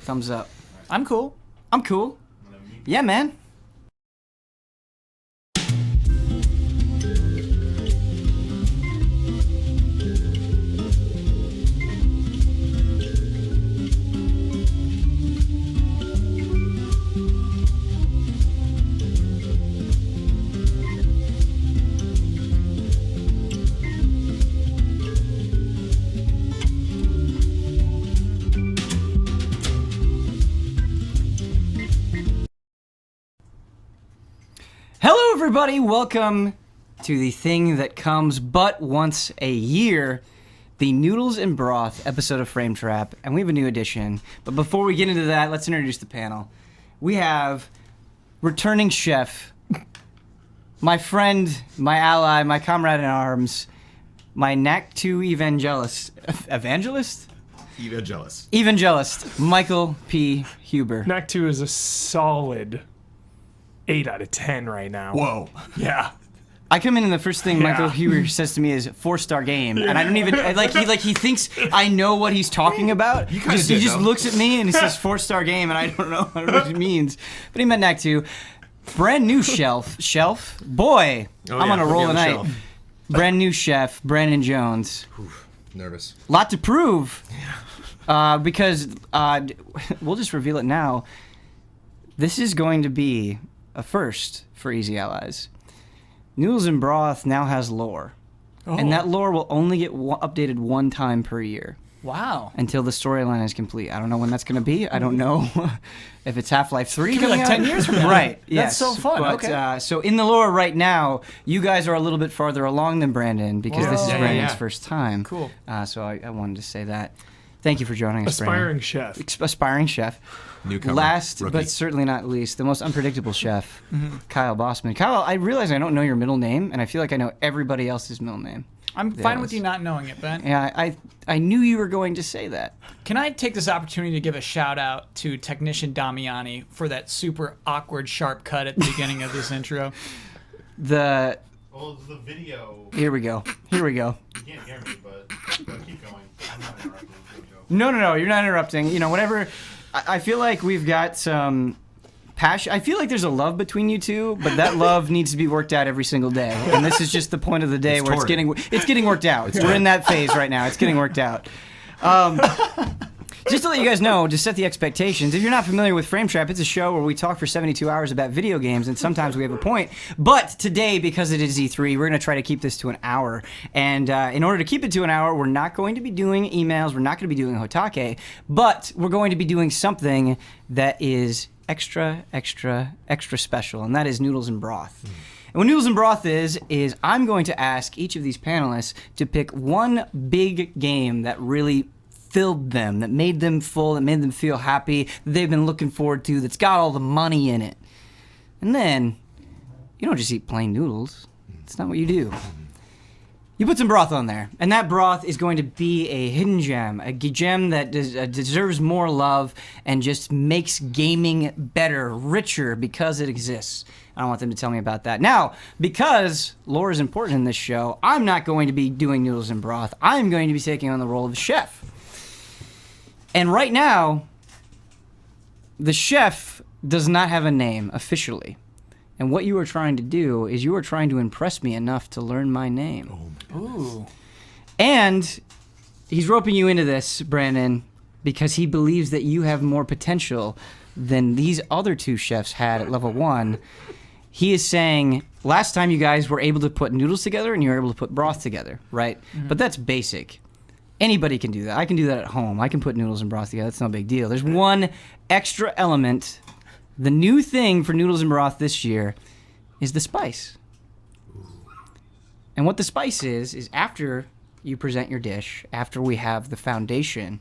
Thumbs up. I'm cool. I'm cool. Yeah, man. Hello, everybody. Welcome to the thing that comes but once a year, the Noodles and Broth episode of Frame Trap, and we have a new addition. But before we get into that, let's introduce the panel. We have returning chef, my friend, my ally, my comrade in arms, my NAC2 evangelist, Michael P. Huber. NAC2 is a solid 8 out of 10 right now. Whoa. Yeah. I come in and the first thing Michael Huber says to me is 4-star game, and I don't even he thinks I know what he's talking about. He just looks at me and he says 4-star game, and I don't know what he means. But he meant NAC 2. Brand new shelf boy. I'm on a roll tonight. Brand new chef Brandon Jones. Nervous. Lot to prove. Because we'll just reveal it now. This is going to be a first for Easy Allies. Noodles and Broth now has lore. And that lore will only get updated one time per year. Wow. Until the storyline is complete. I don't know when that's going to be. I don't know if it's Half-Life 3 Could be like 10 years from now. Right, That's so fun. But, okay. So in the lore right now, you guys are a little bit farther along than Brandon because this is Brandon's first time. Cool. So I wanted to say that. Thank you for joining us, Aspiring Brandon. chef. Aspiring chef. Newcomer. Last, Rookie. but certainly not least, the most unpredictable chef, Kyle Bossman. Kyle, I realize I don't know your middle name, and I feel like I know everybody else's middle name. I'm fine with you not knowing it, Ben. Yeah, I knew you were going to say that. Can I take this opportunity to give a shout out to technician Damiani for that super awkward sharp cut at the beginning of this intro? The the video. Here we go. You can't hear me, but keep going. I'm not interrupting. No, you're not interrupting. You know, whatever. I feel like we've got some passion. I feel like there's a love between you two, but that love needs to be worked out every single day. And this is just the point of the day where it's getting worked out. We're in that phase right now. It's getting worked out. Just to let you guys know, to set the expectations, if you're not familiar with Frame Trap, it's a show where we talk for 72 hours about video games, and sometimes we have a point. But today, because it is E3, we're going to try to keep this to an hour. And in order to keep it to an hour, we're not going to be doing emails, we're not going to be doing Hotake, but we're going to be doing something that is extra special, and that is Noodles and Broth. And what Noodles and Broth is I'm going to ask each of these panelists to pick one big game that really filled them, that made them full, that made them feel happy, that they've been looking forward to, that's got all the money in it. And then, you don't just eat plain noodles. That's not what you do. You put some broth on there, and that broth is going to be a hidden gem, a gem that deserves more love and just makes gaming better, richer, because it exists. I don't want them to tell me about that. Now, because lore is important in this show, I'm not going to be doing Noodles and Broth. I'm going to be taking on the role of chef. And right now, the chef does not have a name officially. And what you are trying to do is you are trying to impress me enough to learn my name. Ooh. And he's roping you into this, Brandon, because he believes that you have more potential than these other two chefs had at level 1. He is saying, last time you guys were able to put noodles together and you were able to put broth together, right? Mm-hmm. But that's basic. Anybody can do that. I can do that at home. I can put noodles and broth together. That's no big deal. There's one extra element. The new thing for Noodles and Broth this year is the spice. And what the spice is after you present your dish, after we have the foundation,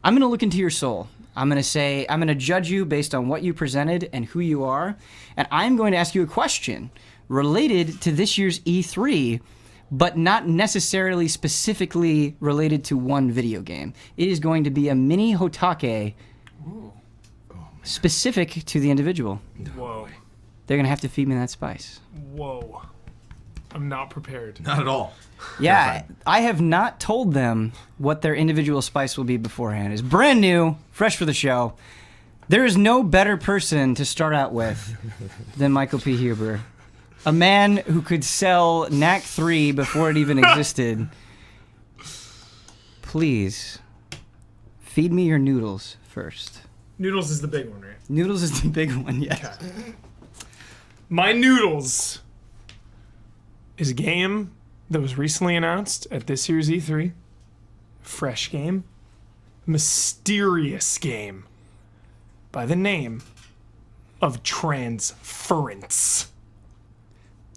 I'm going to look into your soul. I'm going to judge you based on what you presented and who you are, and I'm going to ask you a question related to this year's E3, but not necessarily specifically related to one video game. It is going to be a mini Hotake specific to the individual. Whoa. They're going to have to feed me that spice. Whoa. I'm not prepared. Not at all. Yeah, I have not told them what their individual spice will be beforehand. It's brand new, fresh for the show. There is no better person to start out with than Michael P. Huber, a man who could sell NAC 3 before it even existed. Please, feed me your noodles first. Noodles is the big one, right? Noodles is the big one, yes. My Noodles is a game that was recently announced at this year's E3. Fresh game. Mysterious game. By the name of Transference.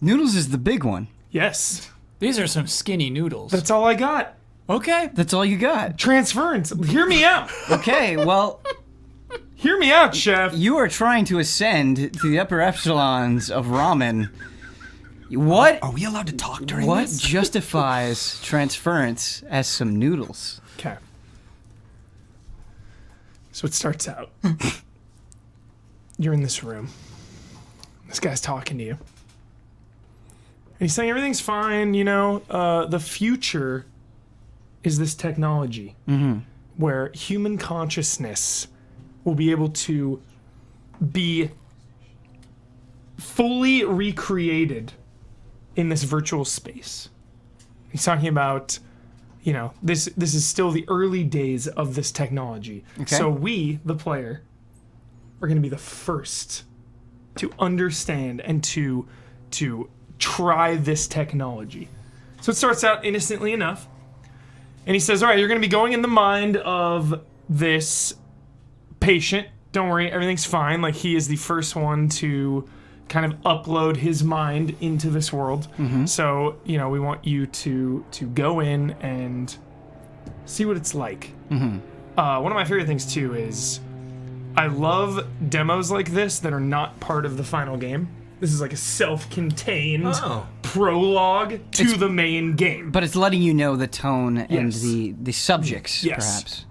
Noodles is the big one. Yes. These are some skinny noodles. That's all I got. Okay. That's all you got. Transference. Hear me out. Okay, well, Hear me out, chef. you are trying to ascend to the upper echelons of ramen. What? Are we allowed to talk during What this? justifies transference as some noodles? Okay. So it starts out. You're in this room. This guy's talking to you. And he's saying everything's fine, you know. The future is this technology where human consciousness will be able to be fully recreated in this virtual space. He's talking about, you know, this is still the early days of this technology. Okay. So we, the player, are going to be the first to understand and to try this technology. So it starts out innocently enough. And he says, all right, you're going to be going in the mind of this patient. Don't worry, everything's fine. Like, he is the first one to kind of upload his mind into this world. So, you know, we want you to go in and see what it's like. One of my favorite things, too, is I love demos like this that are not part of the final game. This is like a self-contained prologue to the main game. But it's letting you know the tone and Yes. the subjects, Yes. perhaps.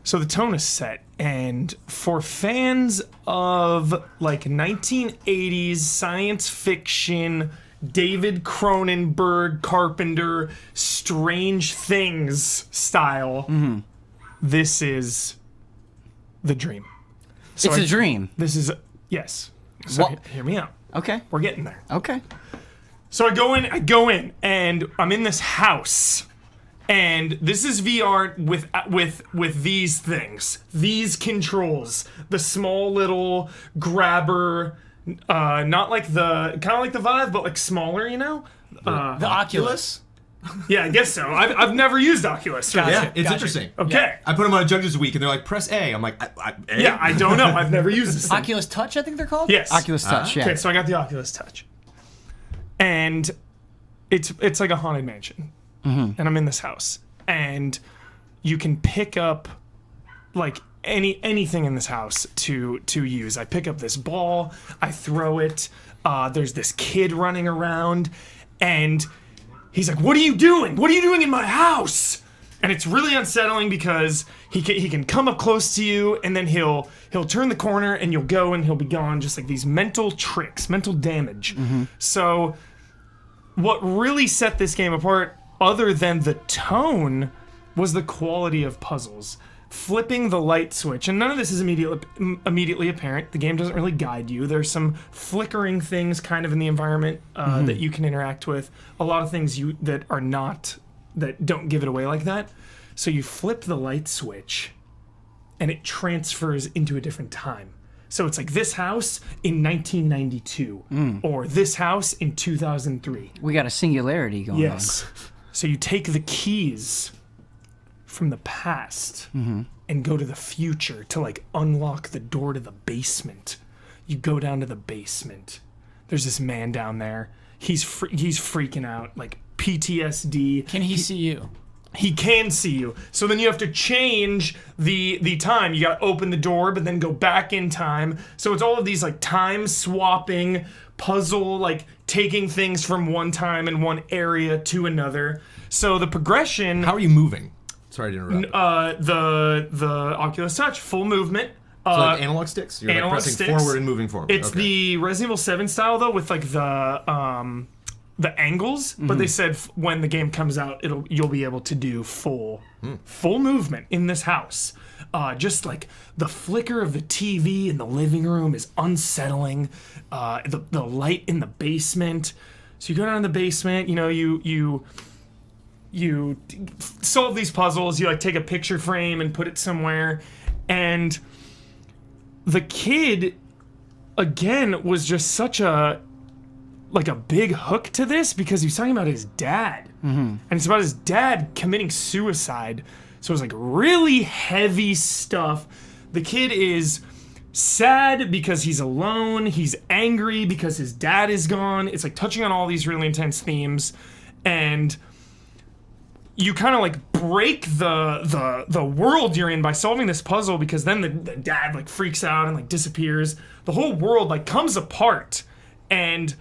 So the tone is set, and for fans of like 1980s science fiction, David Cronenberg, Carpenter, Strange Things style, this is the dream. So It's a dream. This is yes. So What- hear me out. Okay. We're getting there. Okay. So I go in, and I'm in this house, and this is VR with these things, these controls, the small little grabber, not like the kind of like the Vive, but like smaller, you know. The Oculus. Yeah, I guess so. I've never used Oculus. Gotcha. Yeah, it's Gotcha. interesting. Okay. I put them on a judge this week, and they're like, press A. I'm like, A? Yeah, I don't know. I've never used this thing. Oculus Touch, I think they're called? Yes. Oculus Touch, yeah. Okay, so I got the Oculus Touch, and it's like a haunted mansion, and I'm in this house, and you can pick up like anything in this house to use. I pick up this ball, I throw it. There's this kid running around, and he's like, "What are you doing? What are you doing in my house?" And it's really unsettling because he can come up close to you, and then he'll turn the corner, and you'll go, and he'll be gone. Just like these mental tricks, mental damage. So what really set this game apart, other than the tone, was the quality of puzzles. Flipping the light switch, and none of this is immediately apparent. The game doesn't really guide you. There's some flickering things kind of in the environment that you can interact with. A lot of things that don't give it away like that. So you flip the light switch, and it transfers into a different time. So it's like this house in 1992, or this house in 2003. We got a singularity going Yes. So you take the keys from the past and go to the future to like unlock the door to the basement. You go down to the basement. There's this man down there. He's freaking out, like PTSD. Can he see you? He can see you. So then you have to change the time. You got to open the door, but then go back in time. So it's all of these like time swapping puzzle, like taking things from one time and one area to another. So the progression. How are you moving? Sorry to interrupt. The Oculus Touch, full movement. So like analog sticks? You're like analog pressing sticks. forward and moving forward. It's Okay. the Resident Evil 7 style though, with like the the angles, but they said when the game comes out, you'll be able to do full movement in this house. Just like the flicker of the TV in the living room is unsettling. The light in the basement. So you go down in the basement. You know, you solve these puzzles. You like take a picture frame and put it somewhere, and the kid again was just such a big hook to this because he was talking about his dad, and it's about his dad committing suicide. So it was like really heavy stuff. The kid is sad because he's alone. He's angry because his dad is gone. It's like touching on all these really intense themes, and you kind of like break the world you're in by solving this puzzle, because then the dad like freaks out and like disappears. The whole world like comes apart, and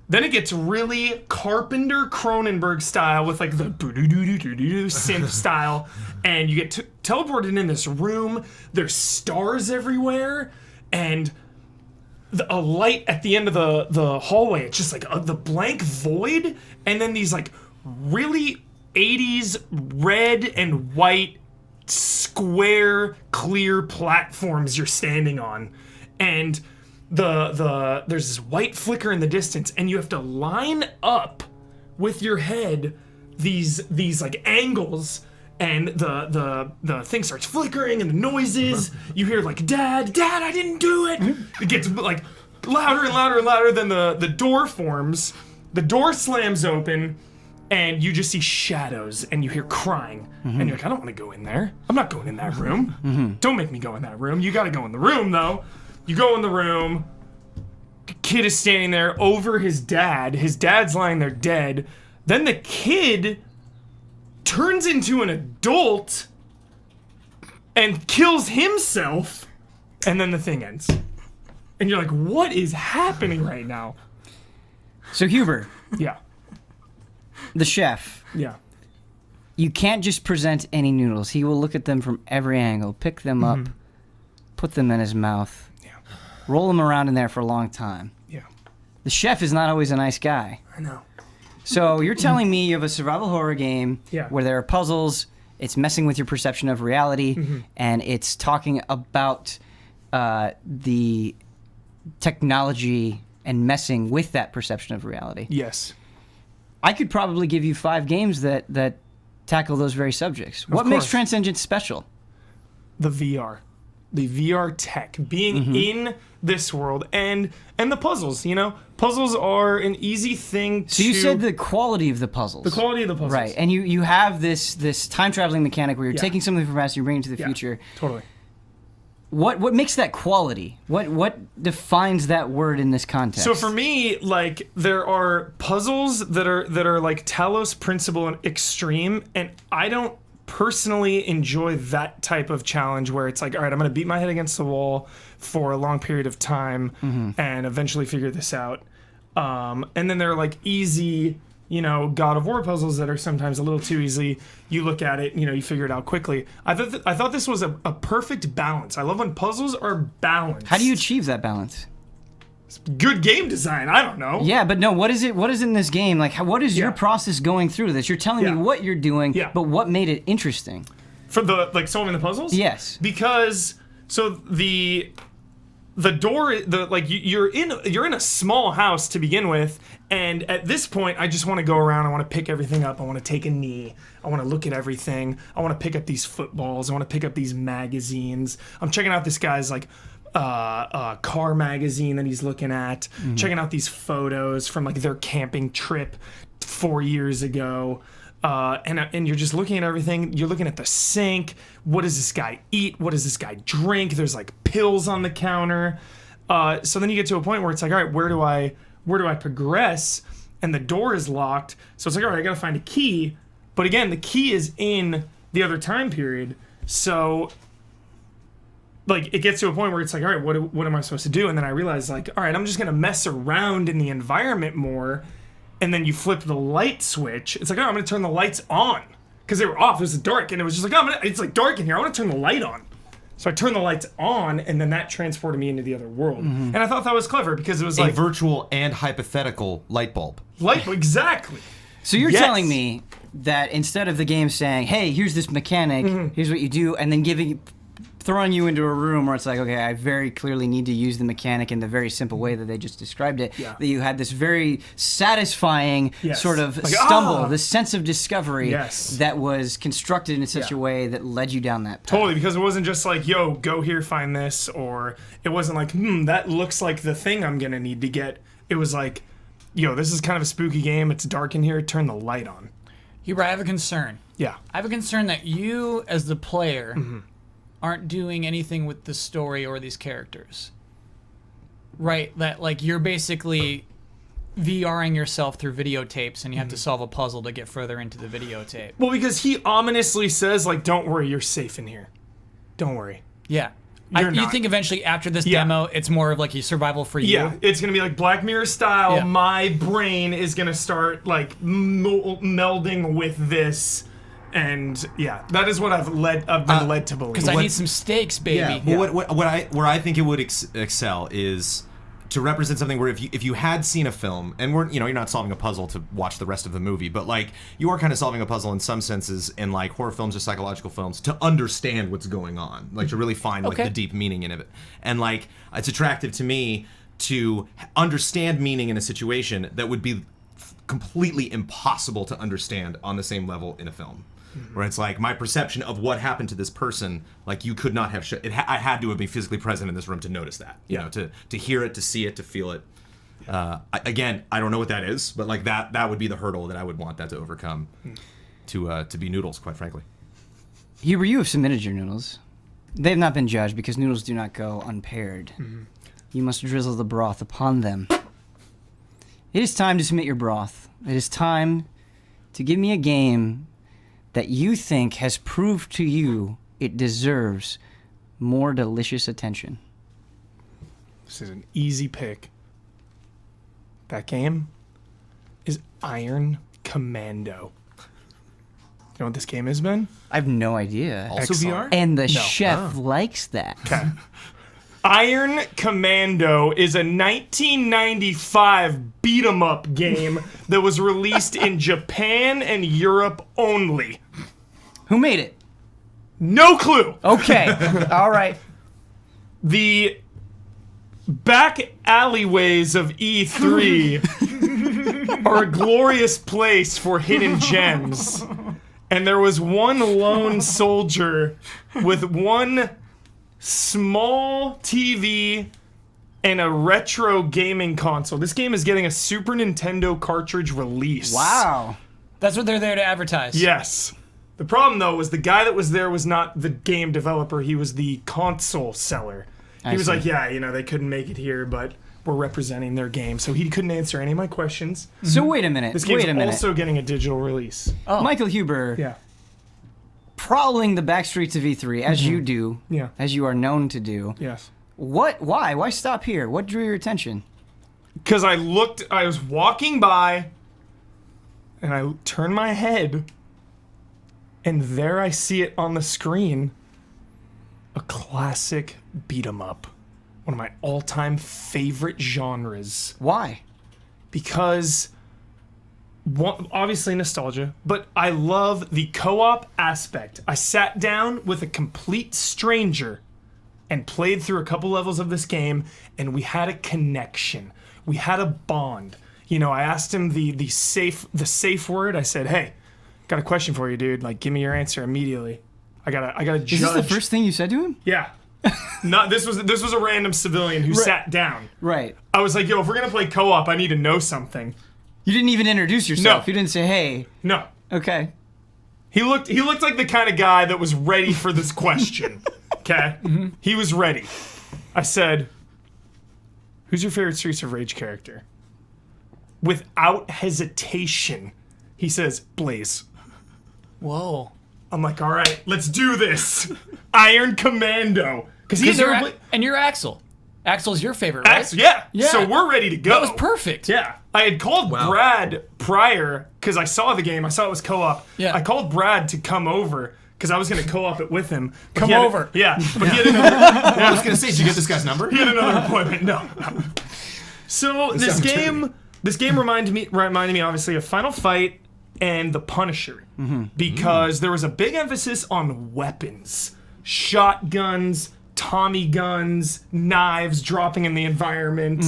then it gets really Carpenter Cronenberg style with like the synth style, and you get teleported in this room. There's stars everywhere, and a light at the end of the hallway. It's just like the blank void, and then these like really 80s red and white square clear platforms you're standing on, and there's this white flicker in the distance, and you have to line up with your head these like angles, and the thing starts flickering, and the noises you hear like dad I didn't do it. It gets like louder and louder and louder. Then the door forms, the door slams open, and you just see shadows, and you hear crying, and you're like, I don't want to go in there. I'm not going in that room. Don't make me go in that room. You got to go in the room though. You go in the room. Kid is standing there over his dad. His dad's lying there dead. Then the kid turns into an adult and kills himself, and then the thing ends. And you're like, what is happening right now? So Huber, Yeah. the chef, Yeah. you can't just present any noodles. He will look at them from every angle, pick them up, put them in his mouth, roll them around in there for a long time. Yeah. The chef is not always a nice guy. I know. So you're telling me you have a survival horror game where there are puzzles, it's messing with your perception of reality, and it's talking about the technology and messing with that perception of reality. Yes. I could probably give you 5 games that tackle those very subjects. What makes course. Transcendence special? The VR. The VR tech. Being in this world, and the puzzles, you know? Puzzles are an easy thing to... So you said the quality of the puzzles. The quality of the puzzles. Right, and you have this time-traveling mechanic where you're taking something from the past and you're bringing it to the future. Totally. What makes that quality? What defines that word in this context? So for me, like, there are puzzles that are like Talos Principle and extreme, and I don't personally enjoy that type of challenge where it's like, all right, I'm going to beat my head against the wall for a long period of time and eventually figure this out. And then there are like easy, you know, God of War puzzles that are sometimes a little too easy. You look at it, you know, you figure it out quickly. I thought this was a perfect balance. I love when puzzles are balanced. How do you achieve that balance? Good game design. I don't know. Yeah, but no, what is it? What is in this game? Like, what is your process going through this? You're telling me what you're doing, but what made it interesting? For the, like, solving the puzzles? Yes. Because, so the door, you're in a small house to begin with, and at this point, I just want to go around. I want to pick everything up. I want to take a knee. I want to look at everything. I want to pick up these footballs. I want to pick up these magazines. I'm checking out this guy's like car magazine that he's looking at. Checking out these photos from like their camping trip 4 years ago. And you're just looking at everything. You're looking at the sink. What does this guy eat? What does this guy drink? There's like pills on the counter. So then you get to a point where it's like, all right, where do I progress? And the door is locked. So it's like, all right, I gotta find a key. But again, the key is in the other time period. So like it gets to a point where it's like, all right, what am I supposed to do? And then I realize like, all right, I'm just gonna mess around in the environment more. And then you flip the light switch. It's like, oh, I'm gonna turn the lights on because they were off. It was dark, and it was just like, oh, it's like dark in here. I want to turn the light on. So I turned the lights on, and then that transported me into the other world. And I thought that was clever because it was A like virtual and hypothetical light bulb. exactly. So you're Yes. telling me that instead of the game saying, "Hey, here's this mechanic, here's what you do," and then throwing you into a room where it's like, okay, I very clearly need to use the mechanic in the very simple way that they just described it, Yeah. that you had this very satisfying Yes. sort of Like, stumble, this sense of discovery Yes. that was constructed in such a way that led you down that path. Totally, because it wasn't just like, yo, go here, find this, or it wasn't like, that looks like the thing I'm gonna need to get. It was like, yo, this is kind of a spooky game. It's dark in here. Turn the light on. Huber, I have a concern. Yeah. I have a concern that you, as the player, aren't doing anything with the story or these characters. Right? That, like, you're basically VRing yourself through videotapes and you have to solve a puzzle to get further into the videotape. Well, because he ominously says, like, don't worry, you're safe in here. Don't worry. Yeah. You're You not. think eventually after this Yeah. demo, it's more of like a survival for you? Yeah, it's gonna be like Black Mirror style. Yeah. My brain is gonna start like melding with this, and yeah, that is what I've been led to believe. Because I need some stakes, baby. Yeah. Well, where I think it would excel is to represent something where if you had seen a film, and you're not solving a puzzle to watch the rest of the movie, but like you are kind of solving a puzzle in some senses in like horror films or psychological films to understand what's going on, like to really find like Okay. the deep meaning in it. And like it's attractive to me to understand meaning in a situation that would be completely impossible to understand on the same level in a film. Where it's like my perception of what happened to this person, like you could not have. I had to have been physically present in this room to notice that. You know, to hear it, to see it, to feel it. Again, I don't know what that is, but like that would be the hurdle that I would want that to overcome, to be Noodles, quite frankly. Huber, you have submitted your noodles. They have not been judged because noodles do not go unpaired. You must drizzle the broth upon them. It is time to submit your broth. It is time to give me a game that you think has proved to you it deserves more delicious attention. This is an easy pick. That game is Iron Commando. You know what this game is, Ben? I have no idea. Also Excellent. VR? And the chef likes that. Okay. Iron Commando is a 1995 beat-em-up game that was released in Japan and Europe only. Who made it? No clue. Okay. All right. The back alleyways of E3 are a glorious place for hidden gems. And there was one lone soldier with one small TV and a retro gaming console. This game is getting a Super Nintendo cartridge release. Wow. That's what they're there to advertise. Yes. The problem, though, was the guy that was there was not the game developer. He was the console seller. He was see. like, yeah, they couldn't make it here, but we're representing their game. So he couldn't answer any of my questions. So wait a minute. This game's Wait a minute. also getting a digital release. Michael Huber, Yeah. prowling the back streets of E3 as you do, Yeah. as you are known to do. Yes. What? Why? Why stop here? What drew your attention? Because I was walking by, and I turned my head, and there I see it on the screen. A classic beat 'em up. One of my all-time favorite genres. Why? Because obviously nostalgia, but I love the co-op aspect. I sat down with a complete stranger and played through a couple levels of this game, and we had a connection. We had a bond. I asked him the safe word. I said, "Hey, got a question for you, dude. Like, give me your answer immediately. I gotta judge." Is this the first thing you said to him? Yeah. This was a random civilian who sat down. Right. I was like, "Yo, if we're gonna play co-op, I need to know something." You didn't even introduce yourself. No. You didn't say, "Hey." No. Okay. He looked like the kind of guy that was ready for this question. Okay? He was ready. I said, "Who's your favorite Streets of Rage character?" Without hesitation, he says, "Blaze." Whoa. I'm like, "All right, let's do this." Iron Commando. Because he's never played. And you're Axel. Axel's your favorite, right? Yeah. Yeah. So we're ready to go. That was perfect. Yeah. I had called Brad prior because I saw the game. I saw it was co-op. Yeah. I called Brad to come over because I was going to co-op it with him. But Come he had- over. Yeah. But he had another, I was gonna say, did you get this guy's number? he had another appointment. No. So this game reminded me obviously of Final Fight and The Punisher, because there was a big emphasis on weapons, shotguns, Tommy guns, knives dropping in the environment.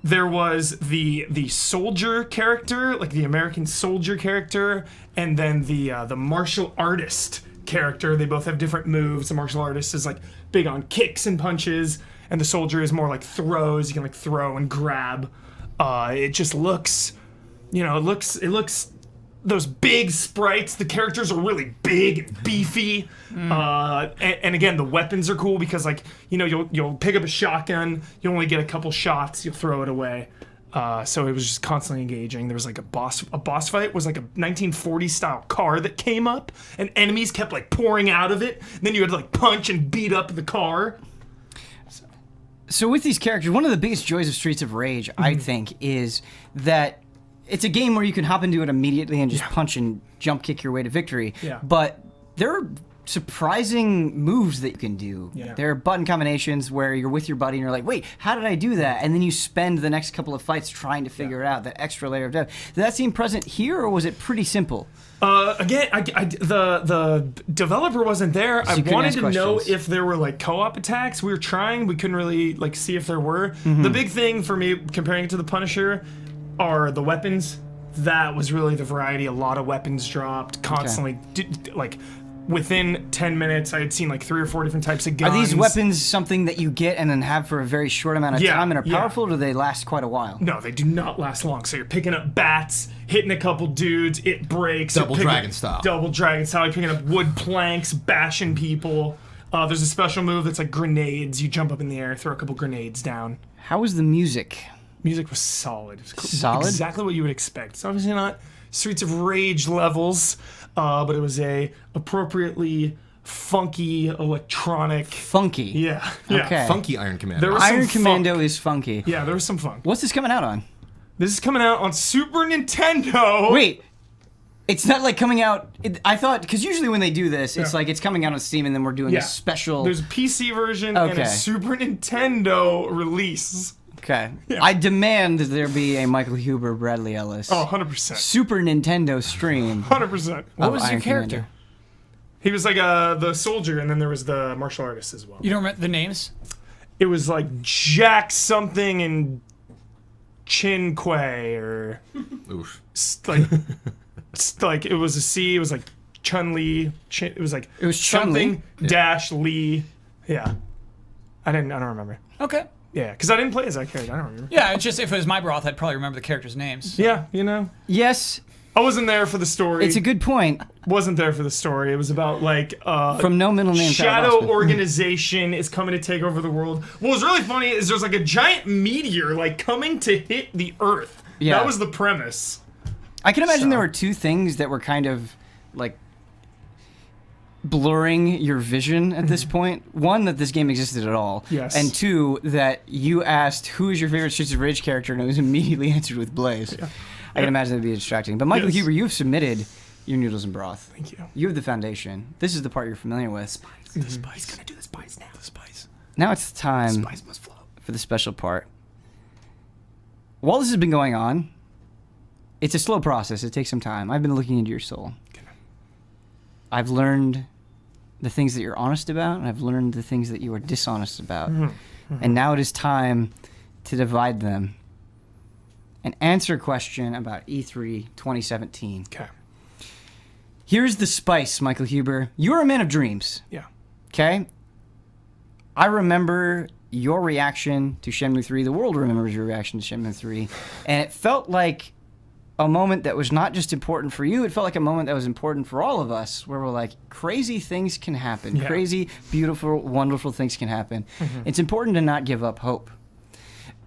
There was the soldier character, like the American soldier character, and then the martial artist character. They both have different moves. The martial artist is like big on kicks and punches, and the soldier is more like throws. You can like throw and grab. It just looks, it looks those big sprites. The characters are really big and beefy. And again, the weapons are cool because like, you'll pick up a shotgun, you only get a couple shots, you'll throw it away. So it was just constantly engaging. There was like a boss fight was like a 1940s style car that came up and enemies kept like pouring out of it. And then you had to like punch and beat up the car. So with these characters, one of the biggest joys of Streets of Rage, I think, is that it's a game where you can hop into it immediately and just punch and jump kick your way to victory. Yeah. But there are surprising moves that you can do. Yeah. There are button combinations where you're with your buddy and you're like, wait, how did I do that? And then you spend the next couple of fights trying to figure it out, that extra layer of depth. Did that seem present here, or was it pretty simple? Again, the developer wasn't there. I couldn't wanted ask to know questions. if there were like co-op attacks. We were trying. We couldn't really like see if there were. The big thing for me comparing it to the Punisher are the weapons. That was really the variety. A lot of weapons dropped constantly. Like within 10 minutes, I had seen like 3 or 4 different types of guns. Are these weapons something that you get and then have for a very short amount of time and are yeah. powerful, or do they last quite a while? No, they do not last long. So you're picking up bats, hitting a couple dudes, it breaks. Double Dragon style. Double Dragon style. You're picking up wood planks, bashing people. There's a special move that's like grenades. You jump up in the air, throw a couple grenades down. How was the music? Music was solid. It was Solid? Exactly what you would expect. It's obviously not Streets of Rage levels, but it was a appropriately funky electronic. Funky. Yeah. Okay. Funky Iron Commando. There was some Iron Commando funk. is funky. Yeah, there was some funk. What's this coming out on? This is coming out on Super Nintendo. Wait, it's not like coming out. I thought, because usually when they do this, it's Yeah. like it's coming out on Steam and then we're doing Yeah. a special. There's a PC version and Okay. a Super Nintendo release. Okay. Yeah. I demand that there be a Michael Huber, Bradley Ellis Oh, 100%. Super Nintendo stream. 100%. What of was your Iron character? Commando. He was like the soldier, and then there was the martial artist as well. You don't remember the names? It was like Jack something and Chin Quay, or Oof. like it was a C. It was like Chun Li. It was like It was Chun-Li? something dash Lee. Yeah, I don't remember. Okay. Yeah, because I didn't play as that character. I don't remember. Yeah, it's just if it was my broth, I'd probably remember the characters' names. Yeah, Yes, I wasn't there for the story. it's a good point. Wasn't there for the story. It was about like From no middle name. shadow organization is coming to take over the world. What was really funny is there's like a giant meteor like coming to hit the Earth. Yeah. That was the premise. I can imagine So- there were two things that were kind of like blurring your vision at this point. One, that this game existed at all. Yes. And two, that you asked who is your favorite Streets of Rage character, and it was immediately answered with Blaze. I can imagine that'd be distracting. But Michael Yes. Huber, you've submitted your Noodles and Broth. Thank you. You have the foundation. This is the part you're familiar with. The spice. Gonna do the spice now. The spice. Now it's time Spice must flow. for the special part. While this has been going on, it's a slow process. It takes some time. I've been looking into your soul. I've learned the things that you're honest about, and I've learned the things that you are dishonest about. And now it is time to divide them and answer a question about E3 2017. Okay. Here's the spice, Michael Huber. You're a man of dreams, Yeah. okay? I remember your reaction to Shenmue 3. The world remembers your reaction to Shenmue 3. And it felt like a moment that was not just important for you. It felt like a moment that was important for all of us, where we're like, crazy things can happen. Yeah. Crazy, beautiful, wonderful things can happen. It's important to not give up hope.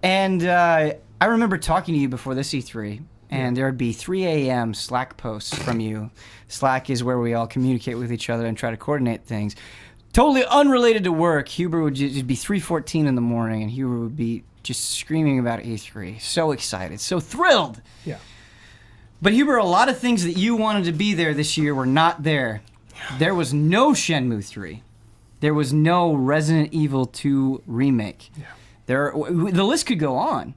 And I remember talking to you before this E3, and there would be 3 a.m. Slack posts from you. Slack is where we all communicate with each other and try to coordinate things. Totally unrelated to work, Huber would just be 3:14 in the morning, and Huber would be just screaming about E3. So excited, so thrilled. Yeah. But Huber, a lot of things that you wanted to be there this year were not there. There was no Shenmue 3. There was no Resident Evil 2 remake. Yeah. The list could go on.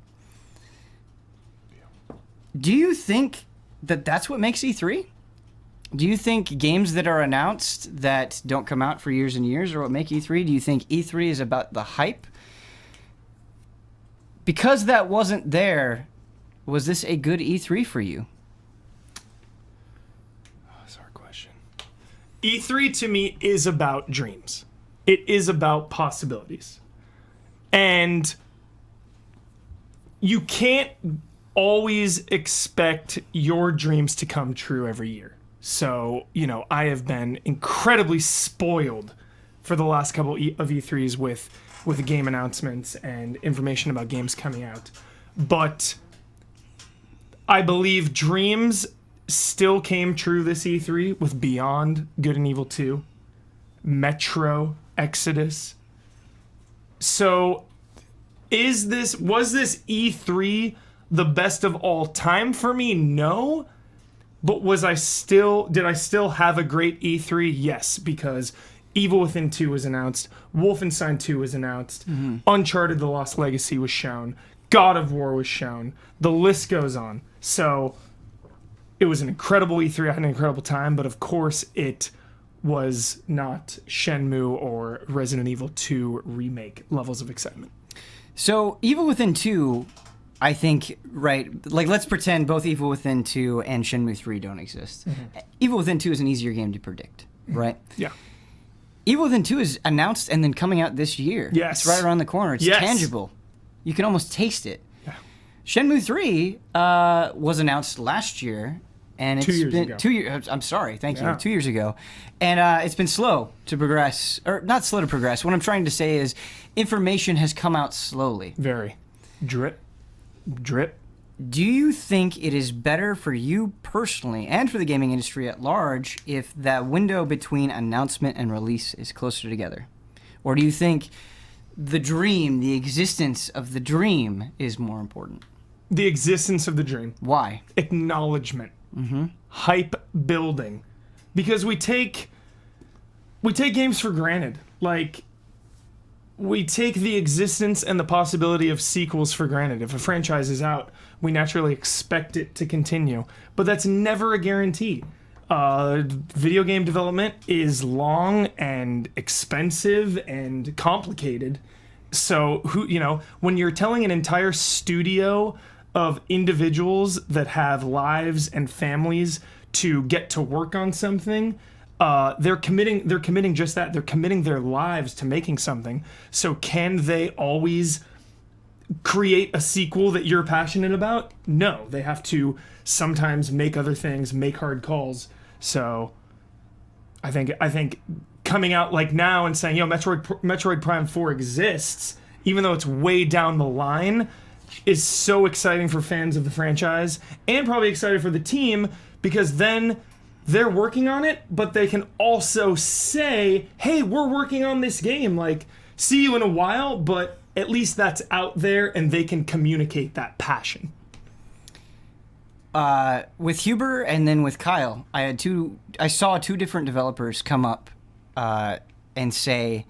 Do you think that that's what makes E3? Do you think games that are announced that don't come out for years and years are what make E3? Do you think E3 is about the hype? Because that wasn't there, was this a good E3 for you? That's a hard question. E3 to me is about dreams. It is about possibilities. And you can't always expect your dreams to come true every year. So, I have been incredibly spoiled for the last couple of E3s with game announcements and information about games coming out. But I believe dreams still came true this E3 with Beyond Good and Evil 2, Metro Exodus. So, was this E3 the best of all time for me? No. But did I still have a great E3? Yes, because Evil Within 2 was announced, Wolfenstein 2 was announced, Uncharted: The Lost Legacy was shown, God of War was shown. The list goes on. So it was an incredible E3. I had an incredible time, but of course it was not Shenmue or Resident Evil 2 remake levels of excitement. So Evil Within 2, I think, right, like let's pretend both Evil Within 2 and Shenmue 3 don't exist. Evil Within 2 is an easier game to predict, right? Yeah. Evil Within 2 is announced and then coming out this year. Yes. It's right around the corner. It's tangible. You can almost taste it. Yeah. Shenmue 3 was announced last year. And it's 2 years been ago. 2 years. I'm sorry, thank you. Yeah. 2 years ago, and it's been slow to progress, or not slow to progress. What I'm trying to say is, information has come out slowly. Very. Drip. Drip. Do you think it is better for you personally and for the gaming industry at large if that window between announcement and release is closer together, or do you think the dream, the existence of the dream, is more important? The existence of the dream. Why? Acknowledgement. Hype building, because we take games for granted. Like, we take the existence and the possibility of sequels for granted. If a franchise is out, we naturally expect it to continue, but that's never a guarantee. Video game development is long and expensive and complicated. So when you're telling an entire studio of individuals that have lives and families to get to work on something, they're committing just that. They're committing their lives to making something. So can they always create a sequel that you're passionate about? No, they have to sometimes make other things, make hard calls. So I think coming out like now and saying, Metroid Prime 4 exists, even though it's way down the line, is so exciting for fans of the franchise, and probably excited for the team, because then they're working on it, but they can also say, hey, we're working on this game, like, see you in a while, but at least that's out there and they can communicate that passion. With Huber and then with Kyle, I saw two different developers come up and say,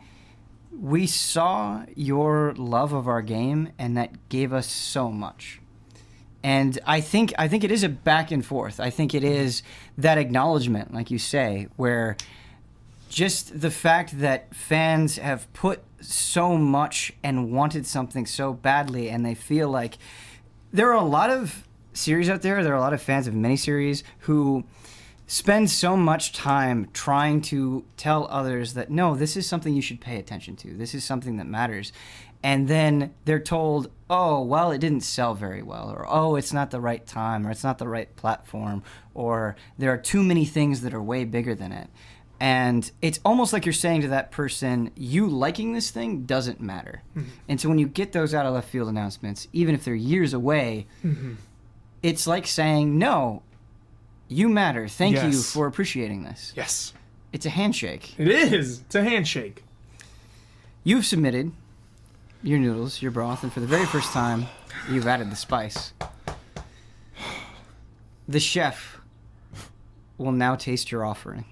we saw your love of our game, and that gave us so much. And I think it is a back and forth. I think it is that acknowledgement, like you say, where just the fact that fans have put so much and wanted something so badly, and they feel like there are a lot of series out there, there are a lot of fans of miniseries who spend so much time trying to tell others that, no, this is something you should pay attention to. This is something that matters. And then they're told, oh, well, it didn't sell very well, or, oh, it's not the right time, or it's not the right platform, or there are too many things that are way bigger than it. And it's almost like you're saying to that person, you liking this thing doesn't matter. Mm-hmm. And so when you get those out of left field announcements, even if they're years away, mm-hmm. it's like saying, no, you matter. Thank you for appreciating this. Yes. It's a handshake. It is. It's a handshake. You've submitted your noodles, your broth, and for the very first time, you've added the spice. The chef will now taste your offering.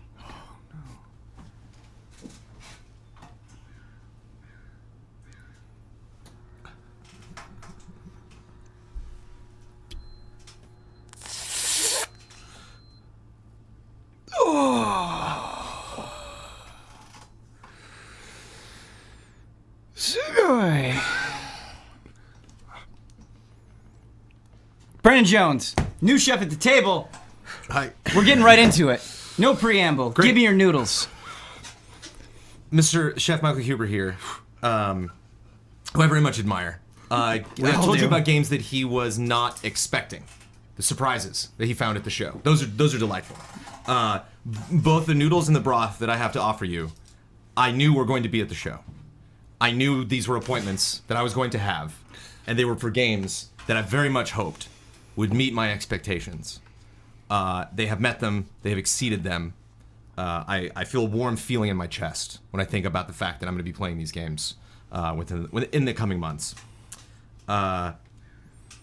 SUGOI. Brandon Jones, new chef at the table. Hi. We're getting right into it. No preamble. Great. Give me your noodles. Mr. Chef Michael Huber here, who I very much admire. I all told do. you about games that he was not expecting. The surprises that he found at the show. Those are delightful. Both the noodles and the broth that I have to offer you, I knew were going to be at the show. I knew these were appointments that I was going to have, and they were for games that I very much hoped would meet my expectations. They have met them. They have exceeded them. I feel a warm feeling in my chest when I think about the fact that I'm going to be playing these games in the coming months. The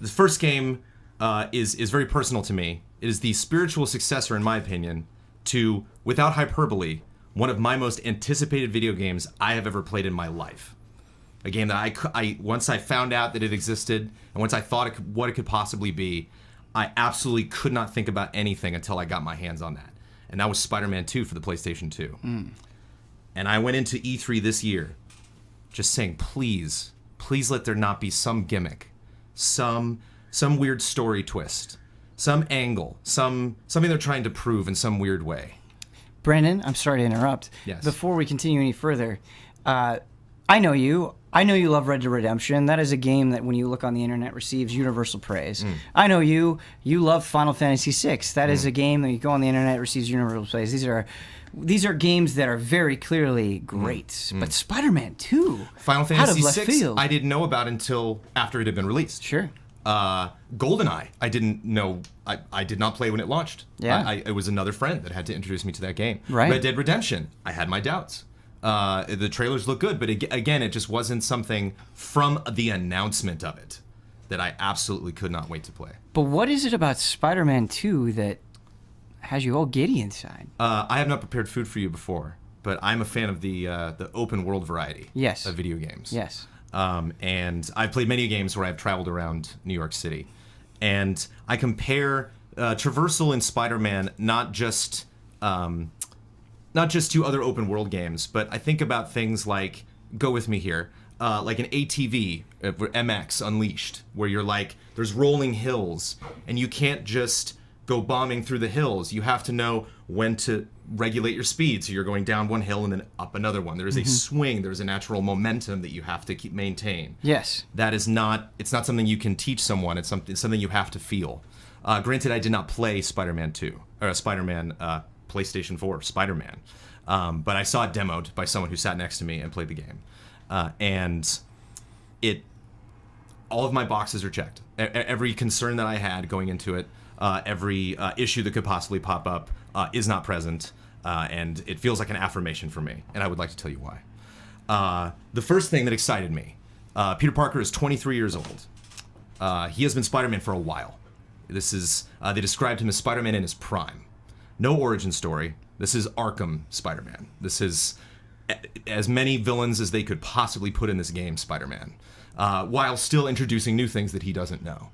first game is very personal to me. It is the spiritual successor, in my opinion, to, without hyperbole, one of my most anticipated video games I have ever played in my life. A game that I once I found out that it existed, and once I thought what it could possibly be, I absolutely could not think about anything until I got my hands on that. And that was Spider-Man 2 for the PlayStation 2. And I went into E3 this year just saying, please let there not be some gimmick, some weird story twist, some angle, something they're trying to prove in some weird way. Brandon, I'm sorry to interrupt. Yes. Before we continue any further, I know you. I know you love Red Dead Redemption. That is a game that, when you look on the internet, receives universal praise. I know you. You love Final Fantasy VI. That is a game that you go on the internet, receives universal praise. These are games that are very clearly great. But Spider-Man 2, Final out of Fantasy left VI, field. I didn't know about until after it had been released. Sure. GoldenEye, I didn't know. I did not play when it launched. Yeah. It was another friend that had to introduce me to that game. Right. Red Dead Redemption, I had my doubts. The trailers look good, but again, it just wasn't something from the announcement of it that I absolutely could not wait to play. But what is it about Spider-Man 2 that has you all giddy inside? I have not prepared food for you before, but I'm a fan of the open world variety Yes. of video games. Yes. And I've played many games where I've traveled around New York City. And I compare traversal in Spider-Man not just to other open world games, but I think about things like, go with me here, like an ATV, MX Unleashed, where you're like, there's rolling hills, and you can't just go bombing through the hills. You have to know when to regulate your speed, so you're going down one hill and then up another one. There is a swing, there's a natural momentum that you have to maintain. Yes. That is not, it's not something you can teach someone, it's something you have to feel. Granted, I did not play Spider-Man 2, or Spider-Man PlayStation 4, Spider-Man. But I saw it demoed by someone who sat next to me and played the game. And all of my boxes are checked. Every concern that I had going into it, every issue that could possibly pop up is not present. And it feels like an affirmation for me. And I would like to tell you why. The first thing that excited me, Peter Parker is 23 years old. He has been Spider-Man for a while. They described him as Spider-Man in his prime. No origin story. This is Arkham Spider-Man. This is as many villains as they could possibly put in this game Spider-Man, while still introducing new things that he doesn't know.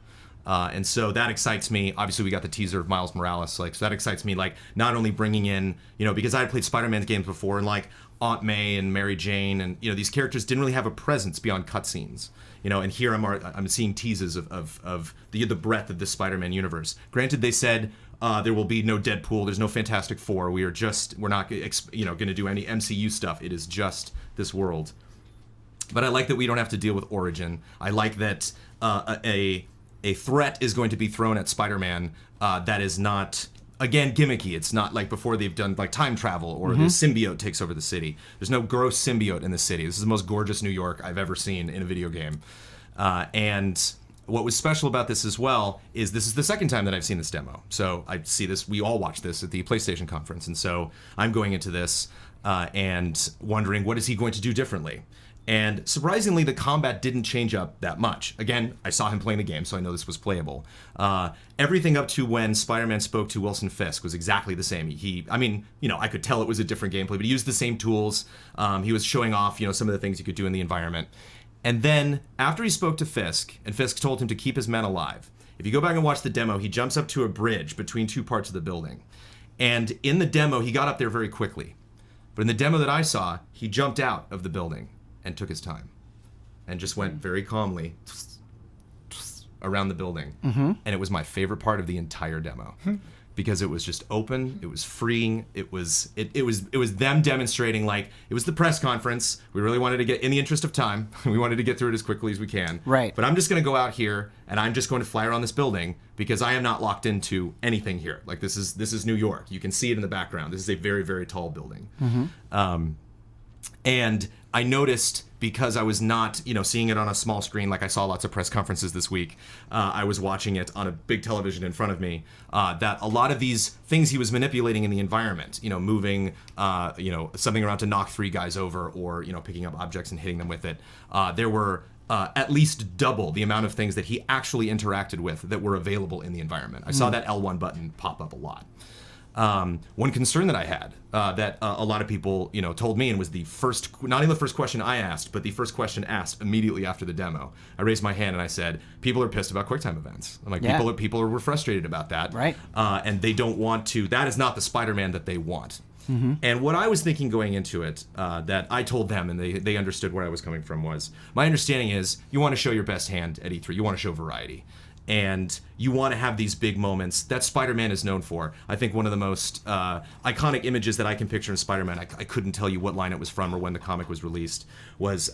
And so that excites me. Obviously, we got the teaser of Miles Morales. So that excites me. Not only bringing in, because I had played Spider-Man games before, and Aunt May and Mary Jane, and these characters didn't really have a presence beyond cutscenes. And here I'm seeing teases of the breadth of this Spider-Man universe. Granted, they said there will be no Deadpool. There's no Fantastic Four. We're not going to do any MCU stuff. It is just this world. But I like that we don't have to deal with origin. I like that a threat is going to be thrown at Spider-Man that is not, again, gimmicky. It's not like before they've done time travel or the symbiote takes over the city. There's no gross symbiote in the city. This is the most gorgeous New York I've ever seen in a video game. And what was special about this as well is this is the second time that I've seen this demo. So I see this, we all watched this at the PlayStation conference. And so I'm going into this and wondering, what is he going to do differently? And surprisingly, the combat didn't change up that much. Again, I saw him playing the game, so I know this was playable. Everything up to when Spider-Man spoke to Wilson Fisk was exactly the same. I could tell it was a different gameplay, but he used the same tools. He was showing off, some of the things he could do in the environment. And then, after he spoke to Fisk, and Fisk told him to keep his men alive, if you go back and watch the demo, he jumps up to a bridge between two parts of the building. And in the demo, he got up there very quickly. But in the demo that I saw, he jumped out of the building and took his time and just went very calmly around the building. And it was my favorite part of the entire demo. Because it was just open, it was freeing, it was them demonstrating, like, it was the press conference. We really wanted to get, in the interest of time, we wanted to get through it as quickly as we can. Right. But I'm just going to go out here and I'm just going to fly around this building because I am not locked into anything here. Like, this is New York. You can see it in the background. This is a very, very tall building. And I noticed, because I was not, seeing it on a small screen like I saw lots of press conferences this week, I was watching it on a big television in front of me, that a lot of these things he was manipulating in the environment, moving, something around to knock 3 guys over, or, picking up objects and hitting them with it, there were at least double the amount of things that he actually interacted with that were available in the environment. I saw that L1 button pop up a lot. One concern that I had, that a lot of people, told me, and was not even the first question I asked, but the first question asked immediately after the demo. I raised my hand and I said, people are pissed about QuickTime events. I'm like, people are frustrated about that. Right. And they don't want to, that is not the Spider-Man that they want. And what I was thinking going into it, that I told them, and they understood where I was coming from, was, my understanding is, you want to show your best hand at E3, you want to show variety. And you want to have these big moments that Spider-Man is known for. I think one of the most iconic images that I can picture in Spider-Man, I couldn't tell you what line it was from or when the comic was released, was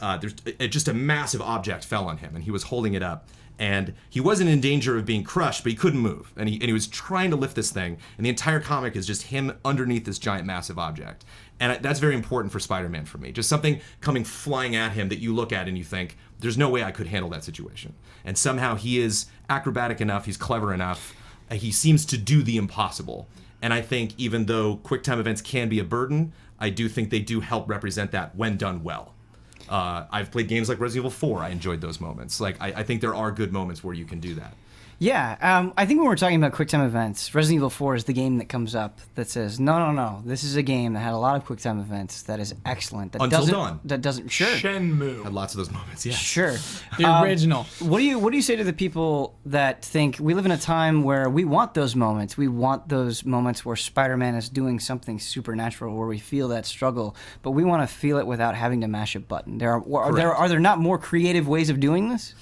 just a massive object fell on him, and he was holding it up. And he wasn't in danger of being crushed, but he couldn't move. And he was trying to lift this thing, and the entire comic is just him underneath this giant, massive object. And that's very important for Spider-Man for me. Just something coming flying at him that you look at and you think, there's no way I could handle that situation. And somehow he is acrobatic enough, he's clever enough, he seems to do the impossible. And I think even though QuickTime events can be a burden, I do think they do help represent that when done well. I've played games like Resident Evil 4. I enjoyed those moments. Like, I think there are good moments where you can do that. Yeah, I think when we're talking about QuickTime events, Resident Evil 4 is the game that comes up that says, no, this is a game that had a lot of QuickTime events that is excellent. That Until Dawn. That doesn't, sure. Shenmue. Had lots of those moments, yeah. Sure. The original. What do you say to the people that think we live in a time where we want those moments? We want those moments where Spider-Man is doing something supernatural, where we feel that struggle, but we want to feel it without having to mash a button. Are there not more creative ways of doing this?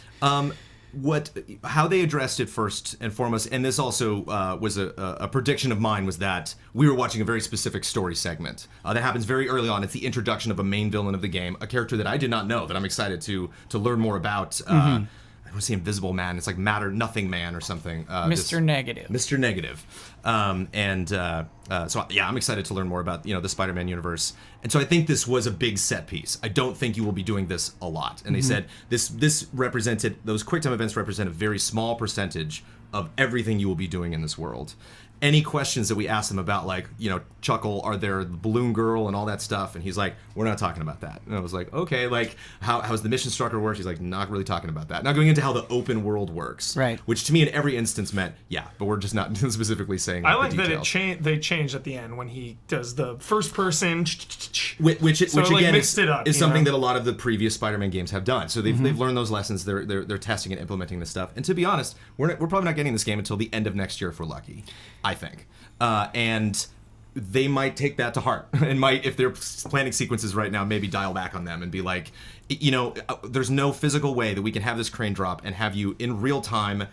How they addressed it first and foremost, and this also was a prediction of mine, was that we were watching a very specific story segment that happens very early on. It's the introduction of a main villain of the game, a character that I did not know, that I'm excited to learn more about. I want to say Invisible Man. It's like Nothing Man or something. Mr. Negative. Mr. Negative. So yeah, I'm excited to learn more about the Spider-Man universe. And so I think this was a big set piece. I don't think you will be doing this a lot. And they said this represented, those QuickTime events represent a very small percentage of everything you will be doing in this world. Any questions that we asked him about, like, Chuckle, are there the Balloon Girl and all that stuff? And he's like, we're not talking about that. And I was like, okay, like, how's the mission structure work? He's like, not really talking about that. Not going into how the open world works. Right. Which to me in every instance meant, yeah, but we're just not specifically saying I like the that details. they changed at the end when he does the first person. Which again mixed it up, is something that a lot of the previous Spider-Man games have done. So they've learned those lessons. They're testing and implementing this stuff. And to be honest, we're probably not getting this game until the end of next year if we're lucky, I think. And they might take that to heart and might, if they're planning sequences right now, maybe dial back on them and be like, there's no physical way that we can have this crane drop and have you in real time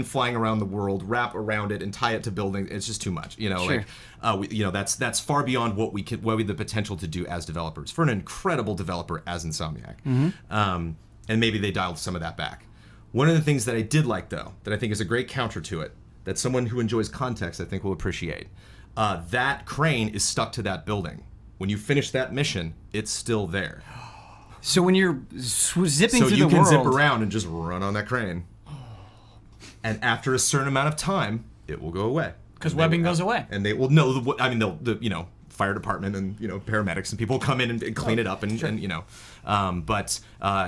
flying around the world, wrap around it and tie it to buildings. It's just too much, Sure. that's far beyond what we have the potential to do as developers for an incredible developer as Insomniac. And maybe they dialed some of that back. One of the things that I did like, though, that I think is a great counter to it, that someone who enjoys context I think will appreciate, that crane is stuck to that building. When you finish that mission, it's still there. So when you're zipping So through you the can world, zip around and just run on that crane. And after a certain amount of time, it will go away. Because webbing goes away. And they will know. They'll fire department and paramedics and people come in and clean it up and but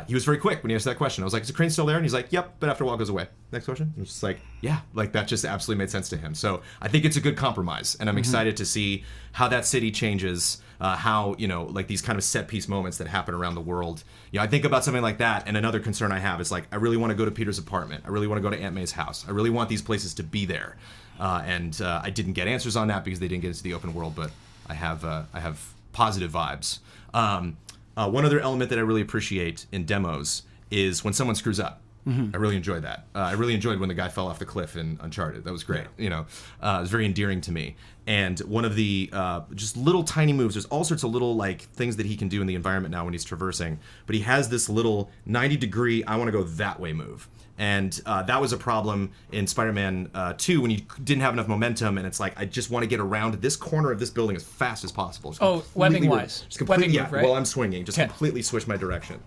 he was very quick when he asked that question. I was like, is the crane still there? And he's like, yep, but after a while it goes away. Next question. It was just like, yeah, like that just absolutely made sense to him. So I think it's a good compromise, and I'm excited to see how that city changes, how like these kind of set piece moments that happen around the world. I think about something like that, and another concern I have is like, I really want to go to Peter's apartment. I really want to go to Aunt May's house. I really want these places to be there, and I didn't get answers on that because they didn't get into the open world, but I have positive vibes. One other element that I really appreciate in demos is when someone screws up. I really enjoyed that. I really enjoyed when the guy fell off the cliff in Uncharted. That was great. You know, it was very endearing to me. And one of the just little tiny moves. There's all sorts of little like things that he can do in the environment now when he's traversing. But he has this little 90-degree I want to go that way move. And that was a problem in Spider-Man 2 when you didn't have enough momentum, and it's like I just want to get around this corner of this building as fast as possible. Just webbing-wise. Just completely, Webbing yeah, move, right? while I'm swinging, just completely switch my direction.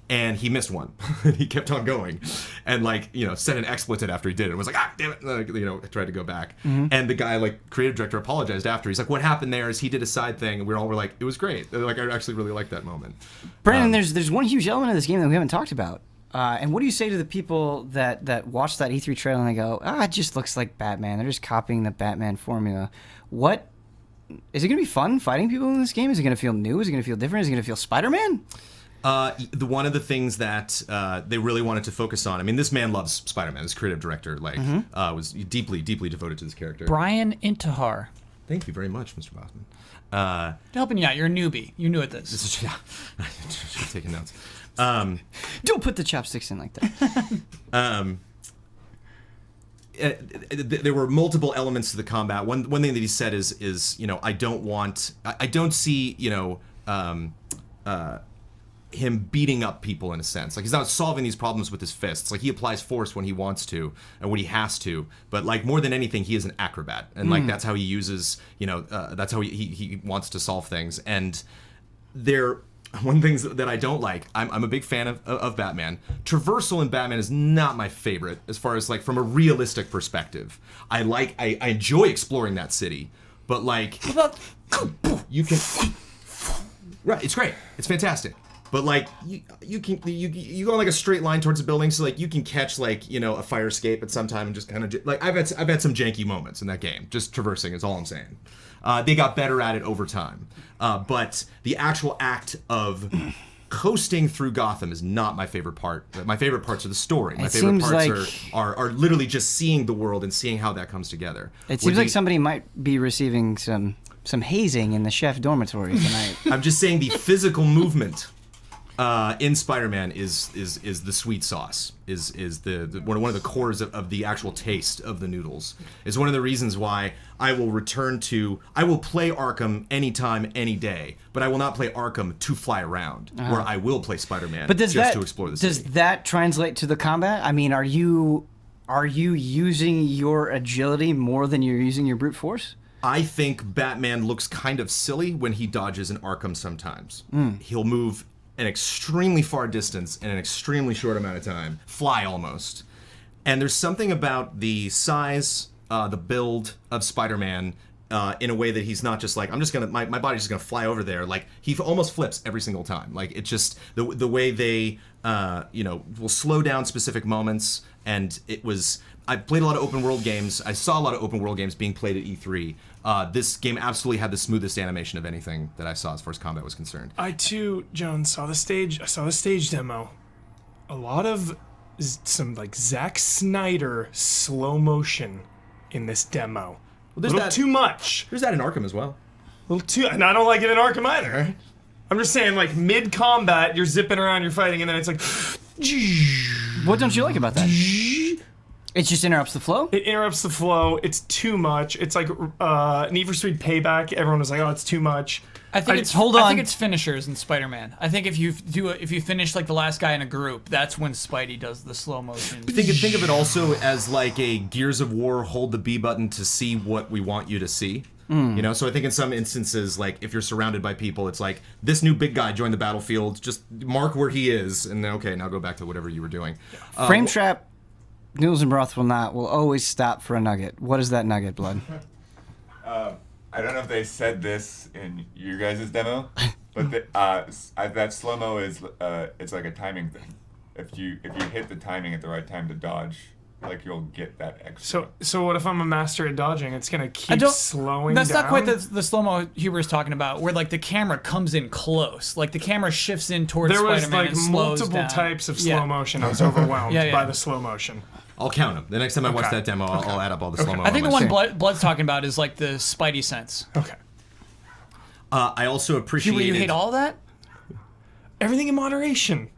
And he missed one. He kept on going, and like said an expletive after he did it. It was like damn it, I tried to go back. And the guy, like creative director, apologized after. He's like, what happened there is he did a side thing, and we all were like, it was great. Like I actually really liked that moment. Brandon, there's one huge element of this game that we haven't talked about. And what do you say to the people that watch that E3 trailer and they go, it just looks like Batman. They're just copying the Batman formula. What is it going to be fun fighting people in this game? Is it going to feel new? Is it going to feel different? Is it going to feel Spider-Man? One of the things that they really wanted to focus on. I mean, this man loves Spider-Man. This creative director, was deeply, deeply devoted to this character. Brian Intihar. Thank you very much, Mr. Bosman. Helping you out. You're a newbie. You're new at this. This is taking notes. Don't put the chopsticks in like that. There were multiple elements to the combat. One thing that he said is I don't see him beating up people in a sense. Like he's not solving these problems with his fists. Like he applies force when he wants to and when he has to. But like more than anything, he is an acrobat, and like that's how he uses. That's how he wants to solve things. And one thing that I don't like, I'm a big fan of Batman. Traversal in Batman is not my favorite as far as like from a realistic perspective. I enjoy exploring that city, but like you can right, it's great, it's fantastic. But like you go on like a straight line towards a building, so like you can catch like a fire escape at some time and just kind of like I've had some janky moments in that game. Just traversing is all I'm saying. They got better at it over time, but the actual act of coasting through Gotham is not my favorite part. My favorite parts are the story. My favorite parts are literally just seeing the world and seeing how that comes together. It seems like somebody might be receiving some hazing in the chef dormitory tonight. I'm just saying the physical movement in Spider-Man is the sweet sauce, is the one of the cores of the actual taste of the noodles. Is one of the reasons why I will play Arkham anytime, any day, but I will not play Arkham to fly around, where I will play Spider-Man to explore the city. Does that translate to the combat? I mean, are you using your agility more than you're using your brute force? I think Batman looks kind of silly when he dodges in Arkham sometimes. He'll move an extremely far distance in an extremely short amount of time, fly almost. And there's something about the size, the build of Spider-Man in a way that he's not just like, my body's just gonna fly over there. Like he almost flips every single time. Like it's just the way they will slow down specific moments. And I played a lot of open world games. I saw a lot of open world games being played at E3. This game absolutely had the smoothest animation of anything that I saw as far as combat was concerned. I too, Jones, saw the stage demo. A lot of some like Zack Snyder slow motion in this demo. Well, a little too much. There's that in Arkham as well. A little too, and I don't like it in Arkham either. I'm just saying, like mid combat, you're zipping around, you're fighting, and then it's like. What don't you like about that? It just interrupts the flow? It interrupts the flow. It's too much. It's like Need for Speed Payback. Everyone was like, "Oh, it's too much." I think it's finishers in Spider-Man. I think if you finish like the last guy in a group, that's when Spidey does the slow motion. Think of it also as like a Gears of War hold the B button to see what we want you to see. So I think in some instances, like if you're surrounded by people, it's like this new big guy joined the battlefield. Just mark where he is, and then okay, now go back to whatever you were doing. Frame trap. Noodles and Broth will always stop for a nugget. What is that nugget, Blood? I don't know if they said this in your guys' demo, but that slow-mo is it's like a timing thing. If you hit the timing at the right time to dodge, like you'll get that extra. So what if I'm a master at dodging? It's gonna keep slowing down. That's not quite the slow-mo Huber is talking about, where like the camera comes in close, like the camera shifts in towards Spider-Man and slows down. There was like multiple types of slow motion. I was overwhelmed by the slow motion. I'll count them. The next time I watch that demo, I'll add up all the slow-mo. I think the one Blood's talking about is like the Spidey sense. Okay. I also appreciate. You hate all of that? Everything in moderation.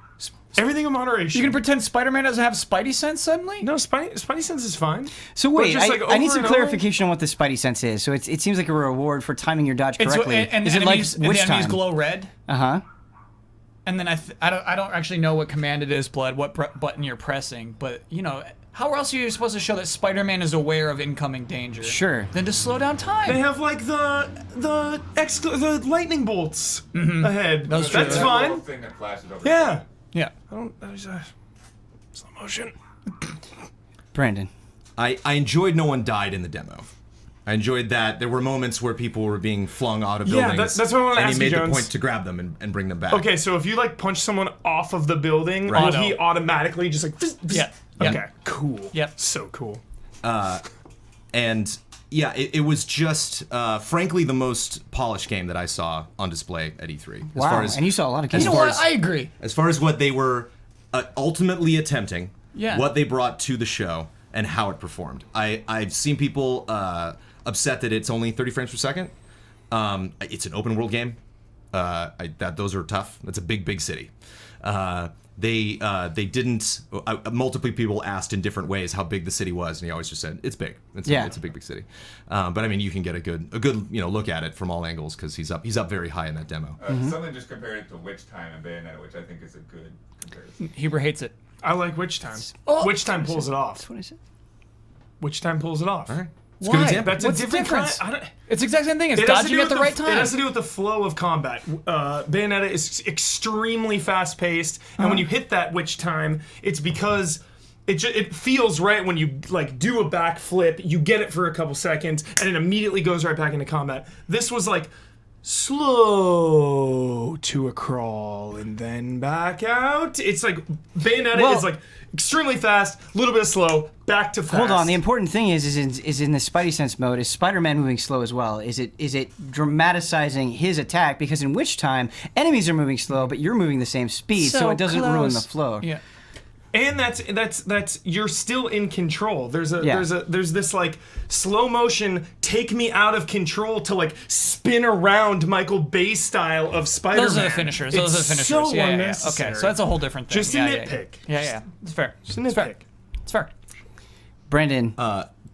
Everything in moderation. You gonna pretend Spider-Man doesn't have Spidey sense suddenly? No, Spidey sense is fine. So wait, just, like, I need over some and over? clarification on what the Spidey sense is. So it seems like a reward for timing your dodge It's- correctly. and is the it like enemies, and which the enemies time? glow red. Uh-huh. And then I don't actually know what command it is, Blood, what button you're pressing, but you know, how else are you supposed to show that Spider-Man is aware of incoming danger? Sure. Than to slow down time. They have like the lightning bolts ahead. That's true. That's That fine. little thing that flashes over. Yeah. Yeah. I don't. That was slow motion. Brandon. I enjoyed no one died in the demo. I enjoyed that there were moments where people were being flung out of Yeah, buildings. that's what I wanna and ask he you, made the Jones. point to grab them and bring them back. Okay, so if you like punch someone off of the building, Right. will he automatically just like? Yeah. Yeah. Okay. Cool. Yep. So cool. And yeah, it was just, frankly, the most polished game that I saw on display at E3. As Wow. far as, And you saw a lot of You games. know far what? as- I agree. as far as what they were ultimately attempting, Yeah. what they brought to the show, and how it performed. I've seen people upset that it's only 30 frames per second. It's an open world game. Those are tough. That's a big city. They didn't. Multiple people asked in different ways how big the city was, and he always just said it's big. It's a big city. But I mean, you can get a good look at it from all angles because he's up very high in that demo. Someone just compared it to Witch Time and Bayonetta, which I think is a good comparison. Huber hates it. I like Witch Time. Oh. Witch Time pulls it off. That's what I said. Wich Time pulls it off. All right. It's a Why? good example. That's What's a the different difference? kind. It's the exact same thing. It's It has to dodging do at the with right time. It has to do with the flow of combat. Bayonetta is extremely fast paced, and when you hit that Witch Time, it's because it feels right when you like do a backflip. You get it for a couple seconds, and it immediately goes right back into combat. This was like slow to a crawl and then back out. It's like Bayonetta is like extremely fast, a little bit slow, back to fast. Hold on. The important thing is in the Spidey sense mode. Is Spider-Man moving slow as well? Is it dramatizing his attack? Because in Witch Time, enemies are moving slow, but you're moving the same speed, so it doesn't ruin the flow. Yeah. And that's you're still in control. There's Yeah. this like slow motion take me out of control to like spin around Michael Bay style of Spider-Man. Those are the finishers. Those are the finishers. So yeah. unnecessary. Okay, so that's a whole different thing. Just a yeah, nitpick. Yeah. It's fair. Just a It's fair. nitpick. It's fair. Brandon.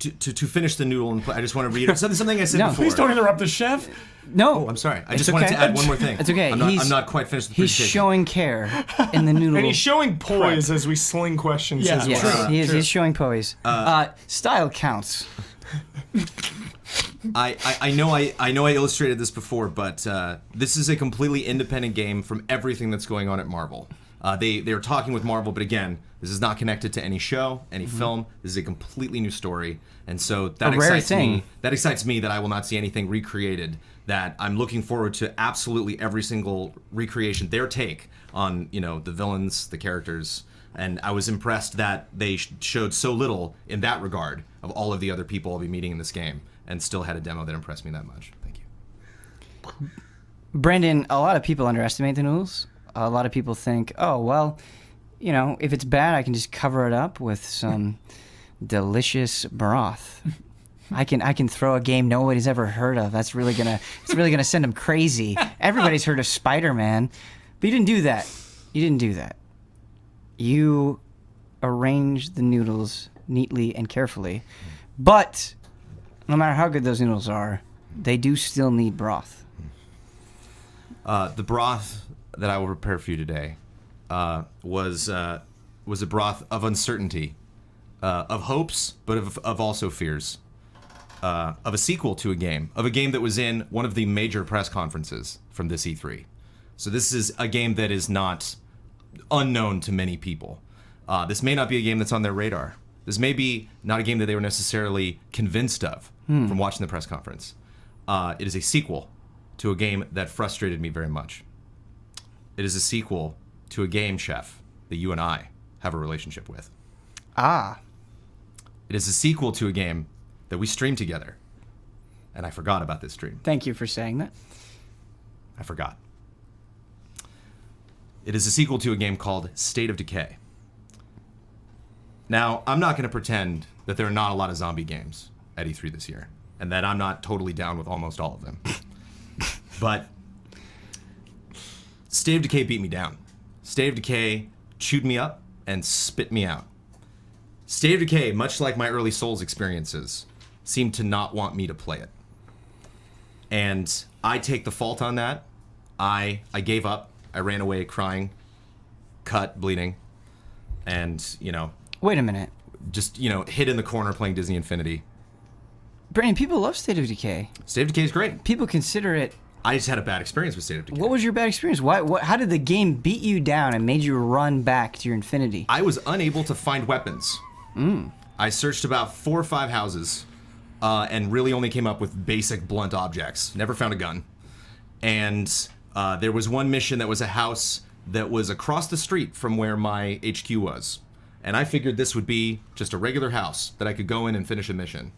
To finish the noodle, I just want to read something I said No. before. Please Don't interrupt the chef. No. Oh, I'm sorry. I It's just wanted okay. to add one more thing. It's okay. I'm not quite finished with the He's presentation. showing care in the noodle. And he's showing poise as we sling questions Yeah. as Yes, well. he is. He's showing poise. Style counts. I know I illustrated this before, but this is a completely independent game from everything that's going on at Marvel. They're talking with Marvel, but again, this is not connected to any show, any film. This is a completely new story, and so that A rare excites thing. me. That excites me that I will not see anything recreated. That I'm looking forward to absolutely every single recreation, their take on the villains, the characters, and I was impressed that they showed so little in that regard of all of the other people I'll be meeting in this game, and still had a demo that impressed me that much. Thank you. Brandon, a lot of people underestimate the noodles. A lot of people think, oh, well, if it's bad, I can just cover it up with some delicious broth. I can throw a game nobody's ever heard of. It's really gonna send them crazy. Everybody's heard of Spider-Man, but you didn't do that. You arranged the noodles neatly and carefully, but no matter how good those noodles are, they do still need broth. The broth that I will prepare for you today was a broth of uncertainty, of hopes, but of also fears, of a sequel to a game that was in one of the major press conferences from this E3. So this is a game that is not unknown to many people. This may not be a game that's on their radar. This may be not a game that they were necessarily convinced of from watching the press conference. It is a sequel to a game that frustrated me very much. It is a sequel to a game, Chef, that you and I have a relationship with. Ah. It is a sequel to a game that we streamed together. And I forgot about this stream. Thank you for saying that. I forgot. It is a sequel to a game called State of Decay. Now, I'm not going to pretend that there are not a lot of zombie games at E3 this year, and that I'm not totally down with almost all of them. But State of Decay beat me down. State of Decay chewed me up, and spit me out. State of Decay, much like my early Souls experiences, seemed to not want me to play it. And I take the fault on that. I gave up. I ran away crying, cut, bleeding, and, Wait a minute. just, hid in the corner playing Disney Infinity. Brandon, people love State of Decay. State of Decay is great. People consider it. I just had a bad experience with State of Decay. What was your bad experience? How did the game beat you down and made you run back to your infinity? I was unable to find weapons. I searched about 4 or 5 houses and really only came up with basic blunt objects. Never found a gun. And there was one mission that was a house that was across the street from where my HQ was. And I figured this would be just a regular house that I could go in and finish a mission.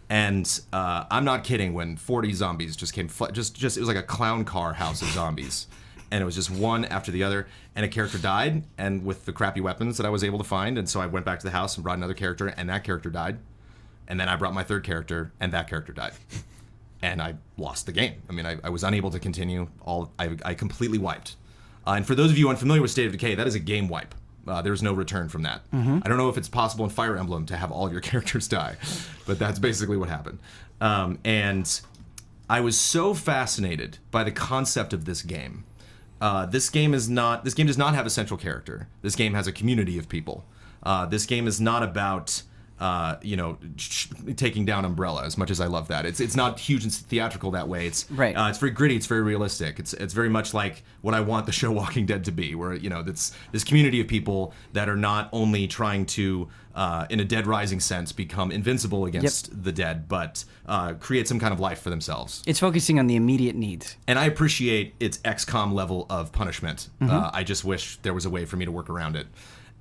And I'm not kidding when 40 zombies just came, it was like a clown car house of zombies. And it was just one after the other, and a character died, and with the crappy weapons that I was able to find, and so I went back to the house and brought another character, and that character died. And then I brought my third character, and that character died. And I lost the game. I mean, I was unable to continue. I completely wiped. And for those of you unfamiliar with State of Decay, that is a game wipe. There's no return from that. I don't know if it's possible in Fire Emblem to have all of your characters die, but that's basically what happened. And I was so fascinated by the concept of this game. This game does not have a central character. This game has a community of people. This game is not about taking down Umbrella, as much as I love that. It's not huge and theatrical that way. It's right. It's very gritty. It's very realistic. It's very much like what I want the show Walking Dead to be, where it's this community of people that are not only trying to, in a Dead Rising sense, become invincible against the dead, but create some kind of life for themselves. It's focusing on the immediate needs. And I appreciate its XCOM level of punishment. I just wish there was a way for me to work around it.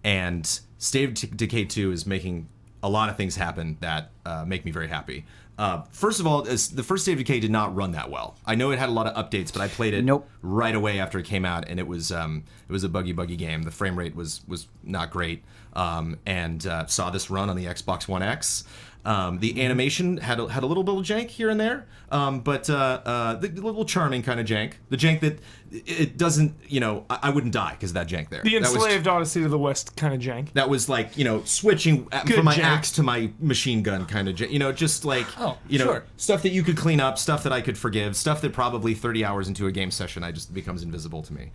And State of Decay 2 is making a lot of things happen that make me very happy. First of all, the first State of Decay did not run that well. I know it had a lot of updates, but I played it right away after it came out, and it was a buggy game. The frame rate was not great, and saw this run on the Xbox One X. The animation had a little bit of jank here and there, but the little charming kind of jank. The jank that it doesn't, I wouldn't die because of that jank there. The Enslaved Odyssey to the West kind of jank. That was like, switching from my axe to my machine gun kind of jank. Just like, sure. Stuff that you could clean up, stuff that I could forgive, stuff that probably 30 hours into a game session, just becomes invisible to me.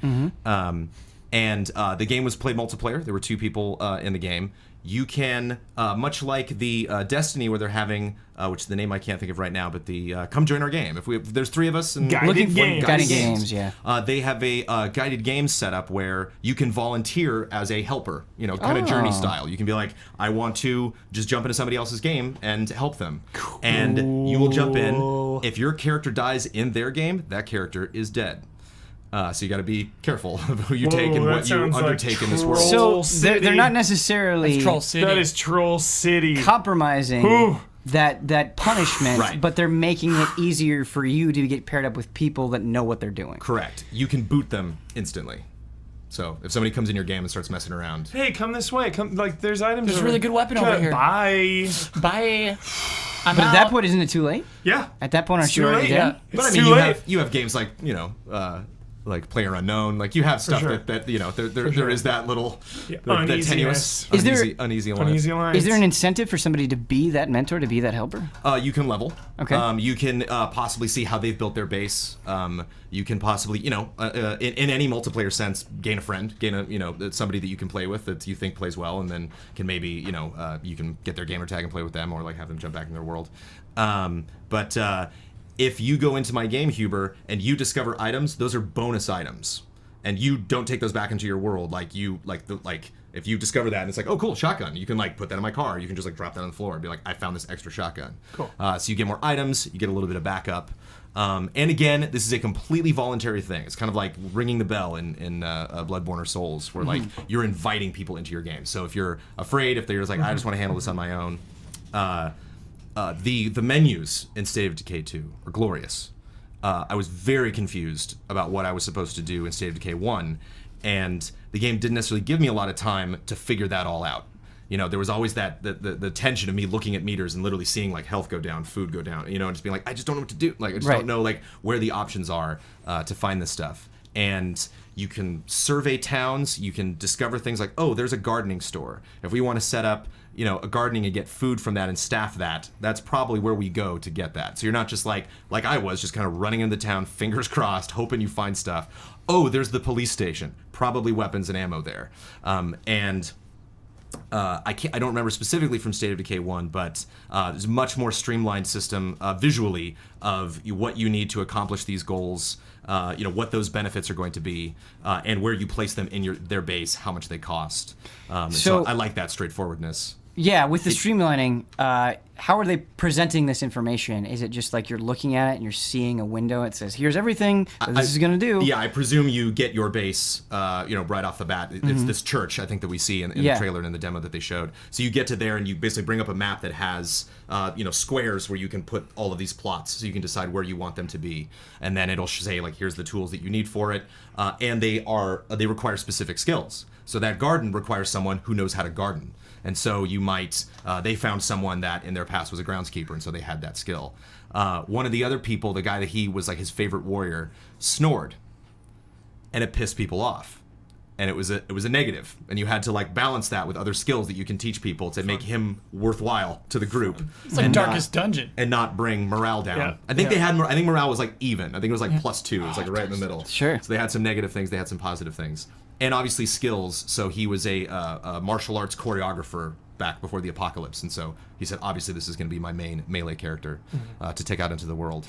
And the game was played multiplayer. There were 2 people in the game. You can, much like the Destiny, where they're having, which is the name I can't think of right now, but the come join our game. If there's 3 of us and Guided games, yeah. They have a guided games setup where you can volunteer as a helper, kind of journey style. You can be like, I want to just jump into somebody else's game and help them, and you will jump in. If your character dies in their game, that character is dead. So you got to be careful of who you take and what you undertake in this world. So they're not necessarily That's Troll City. That is Troll City. compromising that punishment, Right. but they're making it easier for you to get paired up with people that know what they're doing. Correct. You can boot them instantly. So if somebody comes in your game and starts messing around, Hey, come this way. Come, there's items. There's a really good weapon over here. Bye. Bye. But at that point, isn't it too late? Yeah. At that point, aren't you too already late. dead? It's but I too mean, late. you have games like like Player Unknown, like you have stuff sure. that there is that little that tenuous Is there- uneasy alliance. Uneasy alliance. Is there an incentive for somebody to be that mentor, to be that helper? You can level. Okay. You can possibly see how they've built their base. You can possibly, in any multiplayer sense, gain a friend, gain a somebody that you can play with that you think plays well, and then can maybe you can get their gamer tag and play with them, or like have them jump back in their world. But if you go into my game, Huber, and you discover items, those are bonus items, and you don't take those back into your world. If you discover that and it's like, oh cool, shotgun, you can like put that in my car. You can just like drop that on the floor and be like, I found this extra shotgun. Cool. So you get more items, you get a little bit of backup. And again, this is a completely voluntary thing. It's kind of like ringing the bell in Bloodborne or Souls, where like you're inviting people into your game. So if you're afraid, if they're just like, I just want to handle this on my own, the menus in State of Decay 2 are glorious. I was very confused about what I was supposed to do in State of Decay 1, and the game didn't necessarily give me a lot of time to figure that all out. There was always the tension of me looking at meters and literally seeing like health go down, food go down, and just being like, I just don't know what to do. Like I just don't know like where the options are to find this stuff. and you can survey towns. You can discover things like, oh, there's a gardening store. If we want to set up, a gardening and get food from that and staff that, that's probably where we go to get that. So you're not just like I was, just kind of running into town, fingers crossed, hoping you find stuff. Oh, there's the police station. Probably weapons and ammo there. I don't remember specifically from State of Decay 1, but there's a much more streamlined system visually of what you need to accomplish these goals, what those benefits are going to be, and where you place them in their base, how much they cost. So I like that straightforwardness. Yeah, with the streamlining, how are they presenting this information? Is it just like you're looking at it and you're seeing a window? It says, "Here's everything that this is going to do." Yeah, I presume you get your base, right off the bat. It's this church, I think, that we see in the trailer and in the demo that they showed. So you get to there and you basically bring up a map that has, squares where you can put all of these plots, so you can decide where you want them to be, and then it'll say like, "Here's the tools that you need for it," and they require specific skills. So that garden requires someone who knows how to garden. And so you might, they found someone that in their past was a groundskeeper, and so they had that skill. One of the other people, the guy that he was like his favorite warrior, snored, and it pissed people off, and it was a negative, and you had to like balance that with other skills that you can teach people to make him worthwhile to the group. It's like Darkest Dungeon, and not bring morale down. Yeah. I think I think morale was like even. I think it was like +2. It was like right in the middle. Sure. So they had some negative things, they had some positive things. And obviously skills. So he was a martial arts choreographer back before the apocalypse, and so he said, obviously this is going to be my main melee character to take out into the world.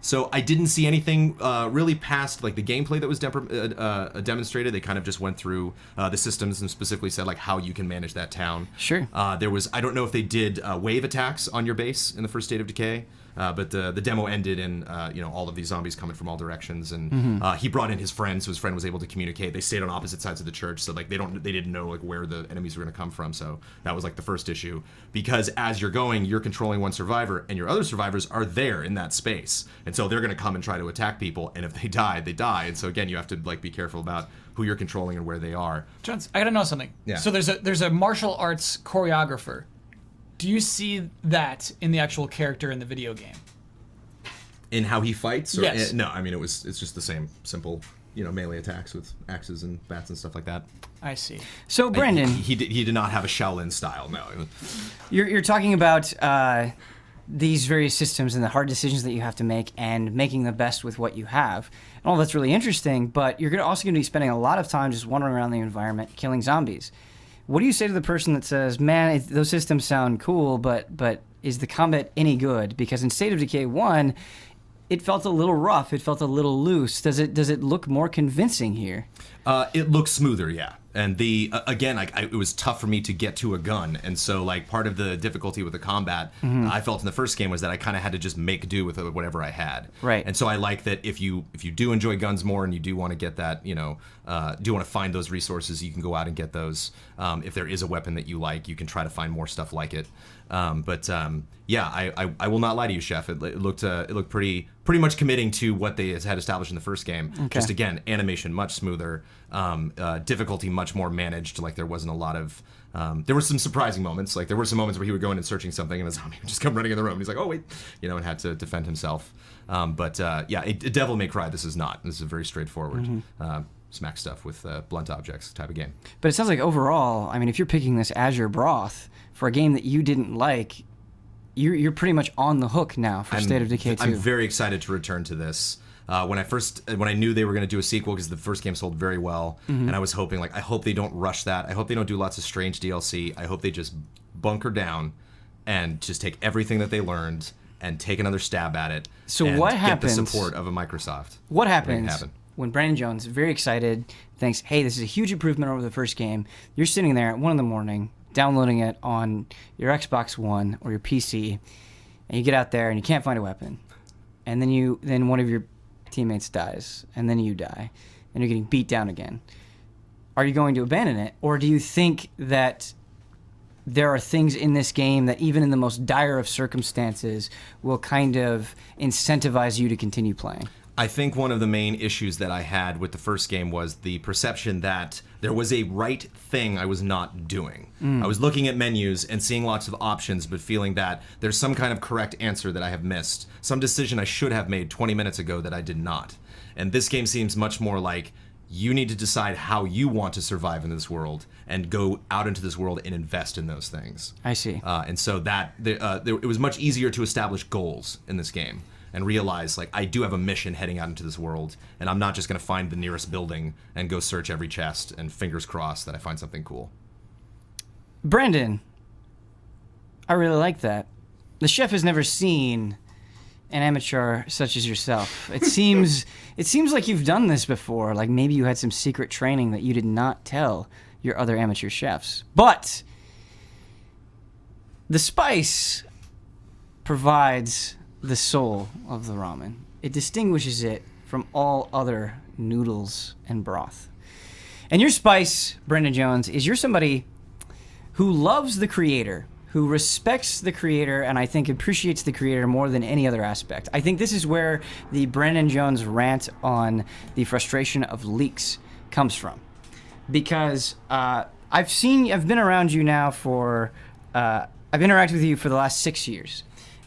So I didn't see anything really past like the gameplay that was demonstrated. They kind of just went through the systems and specifically said like how you can manage that town. Sure. There was, I don't know if they did wave attacks on your base in the first State of Decay. But the demo ended in all of these zombies coming from all directions, and he brought in his friend, so his friend was able to communicate. They stayed on opposite sides of the church, so like they didn't know like where the enemies were going to come from. So that was like the first issue, because as you're going, you're controlling one survivor, and your other survivors are there in that space, and so they're going to come and try to attack people, and if they die, they die. And so again, you have to like be careful about who you're controlling and where they are. Jones, I gotta know something. Yeah. So there's a martial arts choreographer. Do you see that in the actual character in the video game? In how he fights? Or, Yes. No, I mean it's just the same simple, melee attacks with axes and bats and stuff like that. I see. So, Brandon, He did not have a Shaolin style. No. you're talking about these various systems and the hard decisions that you have to make and making the best with what you have. And all that's really interesting, but you're also going to be spending a lot of time just wandering around the environment, killing zombies. What do you say to the person that says, "Man, those systems sound cool, but is the combat any good?" Because in State of Decay 1, it felt a little rough. It felt a little loose. Does it look more convincing here? It looks smoother, yeah. And it was tough for me to get to a gun, and so like part of the difficulty with the combat, I felt in the first game was that I kind of had to just make do with whatever I had. Right. And so I like that if you do enjoy guns more and you do want to get that, do want to find those resources, you can go out and get those. If there is a weapon that you like, you can try to find more stuff like it. Yeah, I will not lie to you, Chef. It looked pretty much committing to what they had established in the first game. Okay. Just again, animation much smoother, difficulty much more managed. Like there wasn't a lot of. There were some surprising moments. Like there were some moments where he would go in and searching something, and a zombie would just come running in the room. And he's like, "Oh wait," and had to defend himself. Devil May Cry. This is not. This is a very straightforward. Smack stuff with blunt objects type of game. But it sounds like overall, I mean, if you're picking this as your broth for a game that you didn't like, you're pretty much on the hook now for State of Decay 2. I'm very excited to return to this. When I knew they were going to do a sequel, because the first game sold very well, and I was hoping, like, I hope they don't rush that. I hope they don't do lots of strange DLC. I hope they just bunker down and just take everything that they learned and take another stab at it. So and what get happens? the support of a Microsoft. What Make it happens happen. when Brandon Jones, very excited, thinks, "Hey, this is a huge improvement over the first game." You're sitting there at 1 a.m, downloading it on your Xbox One or your PC, and you get out there and you can't find a weapon, and then one of your teammates dies, and then you die, and you're getting beat down again. Are you going to abandon it, or do you think that there are things in this game that even in the most dire of circumstances will kind of incentivize you to continue playing? I think one of the main issues that I had with the first game was the perception that there was a right thing I was not doing. I was looking at menus and seeing lots of options, but feeling that there's some kind of correct answer that I have missed, some decision I should have made 20 minutes ago that I did not. And this game seems much more like you need to decide how you want to survive in this world and go out into this world and invest in those things. I see. And so it was much easier to establish goals in this game and realize, like, I do have a mission heading out into this world, and I'm not just going to find the nearest building and go search every chest and fingers crossed that I find something cool. Brandon, I really like that. The chef has never seen an amateur such as yourself. It seems like you've done this before. Like maybe you had some secret training that you did not tell your other amateur chefs. But the spice provides the soul of the ramen. It distinguishes it from all other noodles and broth. And your spice, Brendan Jones, is you're somebody who loves the creator, who respects the creator, and I think appreciates the creator more than any other aspect. I think this is where the Brendan Jones rant on the frustration of leaks comes from. Because I've been around you now for, I've interacted with you for the last 6 years.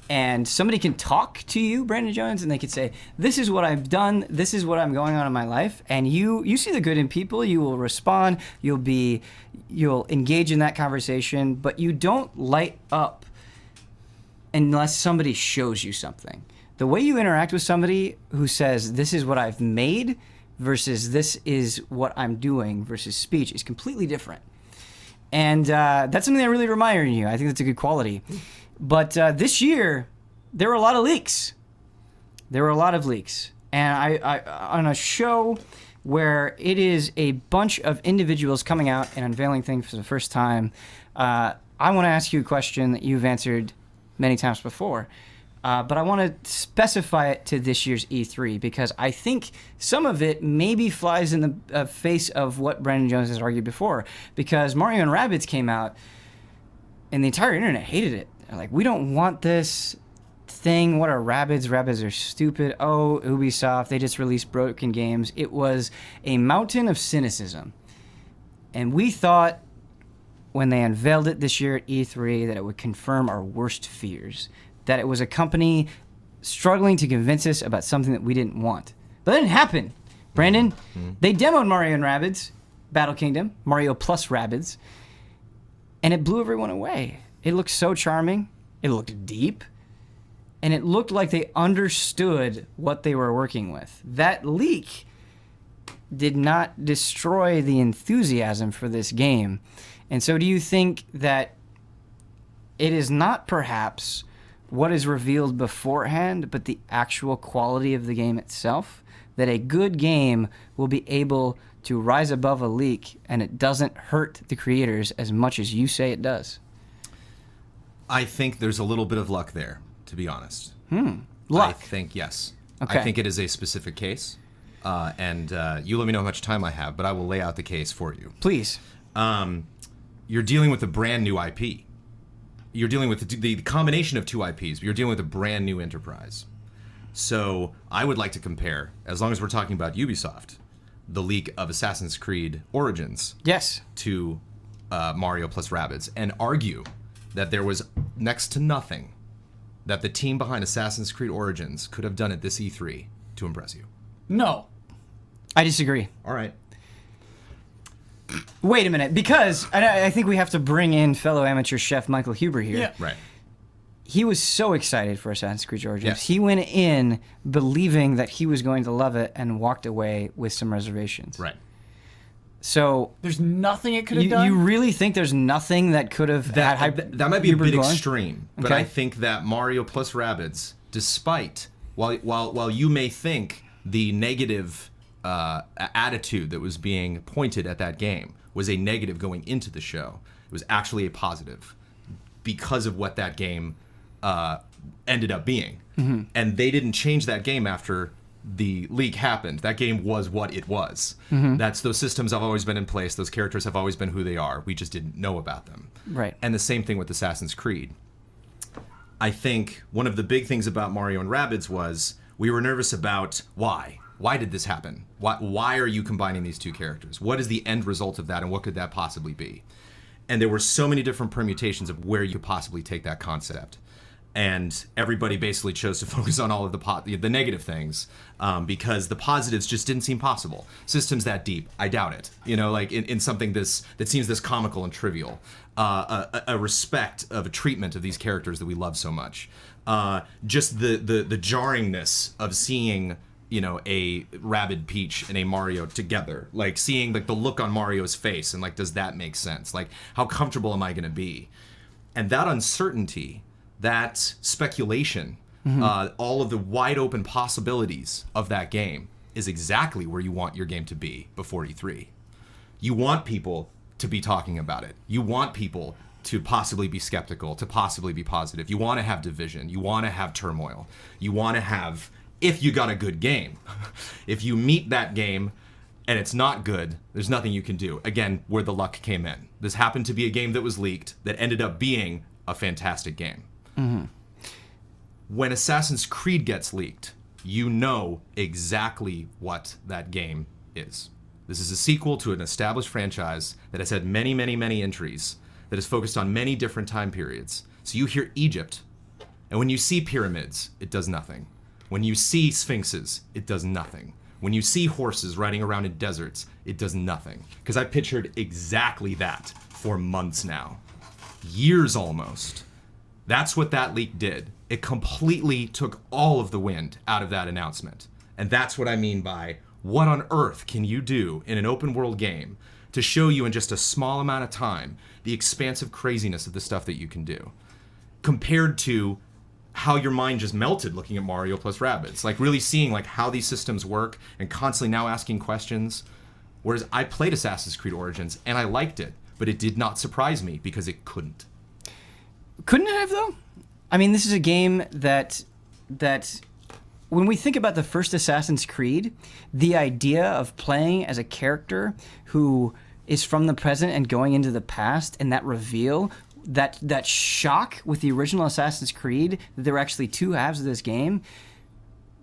And somebody can talk to you, Brandon Jones, and they could say, this is what I've done, this is what I'm going on in my life, and you see the good in people, you will respond, you'll engage in that conversation, but you don't light up unless somebody shows you something. The way you interact with somebody who says, this is what I've made, versus this is what I'm doing, versus speech, is completely different. And that's something I really admire in you. I think that's a good quality. But this year, there were a lot of leaks. There were a lot of leaks. And I on a show where it is a bunch of individuals coming out and unveiling things for the first time, I want to ask you a question that you've answered many times before. But I want to specify it to this year's E3 because I think some of it maybe flies in the face of what Brandon Jones has argued before. Because Mario and Rabbids came out, and the entire internet hated it. They're like, we don't want this thing. What are Rabbids? Rabbids are stupid. Oh, Ubisoft, they just released broken games. It was a mountain of cynicism. And we thought when they unveiled it this year at E3 that it would confirm our worst fears. That it was a company struggling to convince us about something that we didn't want. But that didn't happen. Brandon, they demoed Mario and Rabbids, Battle Kingdom, Mario plus Rabbids, and it blew everyone away. It looked so charming, it looked deep, and it looked like they understood what they were working with. That leak did not destroy the enthusiasm for this game. And so do you think that it is not perhaps what is revealed beforehand, but the actual quality of the game itself? That a good game will be able to rise above a leak and it doesn't hurt the creators as much as you say it does? I think there's a little bit of luck there, to be honest. Luck? I think, yes. Okay. I think it is a specific case. And you let me know how much time I have, but I will lay out the case for you. Please. You're dealing with a brand new IP. You're dealing with the combination of two IPs, but you're dealing with a brand new enterprise. So I would like to compare, as long as we're talking about Ubisoft, the leak of Assassin's Creed Origins Yes. to Mario plus Rabbids, and argue that there was next to nothing that the team behind Assassin's Creed Origins could have done at this E3 to impress you. No. I disagree. All right. Wait a minute, because I think we have to bring in fellow amateur chef Michael Huber here. Yeah. Right. He was so excited for Assassin's Creed Origins. Yes. He went in believing that he was going to love it and walked away with some reservations. Right. So There's nothing it could have you done? really think there's nothing that could have That might be a Huber bit going? extreme, but Okay. I think that Mario plus Rabbids, despite while you may think the negative attitude that was being pointed at that game was a negative going into the show, it was actually a positive because of what that game ended up being. Mm-hmm. And they didn't change that game after the leak happened. That game was what it was. Mm-hmm. Those systems have always been in place. Those characters have always been who they are. We just didn't know about them. Right. And the same thing with Assassin's Creed. I think one of the big things about Mario and Rabbids was We were nervous about why. Why did this happen? Why are you combining these two characters? What is the end result of that, and what could that possibly be? And there were so many different permutations of where you could possibly take that concept. And everybody basically chose to focus on all of the negative things because the positives just didn't seem possible. Systems that deep, I doubt it. Like in something that seems this comical and trivial. A respect of a treatment of these characters that we love so much. Just the jarringness of seeing a Rabid Peach and a Mario together, like seeing like the look on Mario's face and like, does that make sense? Like, how comfortable am I going to be? And that uncertainty, that speculation, all of the wide open possibilities of that game is exactly where you want your game to be before E3. You want people to be talking about it. You want people to possibly be skeptical, to possibly be positive. You want to have division. You want to have turmoil. You want to have, if you got a good game. If you meet that game and it's not good, there's nothing you can do. Again, where the luck came in. This happened to be a game that was leaked that ended up being a fantastic game. When Assassin's Creed gets leaked, you know exactly what that game is. This is a sequel to an established franchise that has had many, many, many entries, that is focused on many different time periods. So you hear Egypt, and when you see pyramids, it does nothing. When you see sphinxes, it does nothing. When you see horses riding around in deserts, it does nothing. Because I pictured exactly that for months now. Years almost. That's what that leak did. It completely took all of the wind out of that announcement. And that's what I mean by, what on earth can you do in an open world game to show you in just a small amount of time the expansive craziness of the stuff that you can do, compared to how your mind just melted looking at Mario plus Rabbids, like really seeing like how these systems work and constantly now asking questions. Whereas I played Assassin's Creed Origins and I liked it, but it did not surprise me because it couldn't. Couldn't it have, though? I mean, this is a game that when we think about the first Assassin's Creed, the idea of playing as a character who is from the present and going into the past, and that reveal, that shock with the original Assassin's Creed, that there were actually two halves of this game,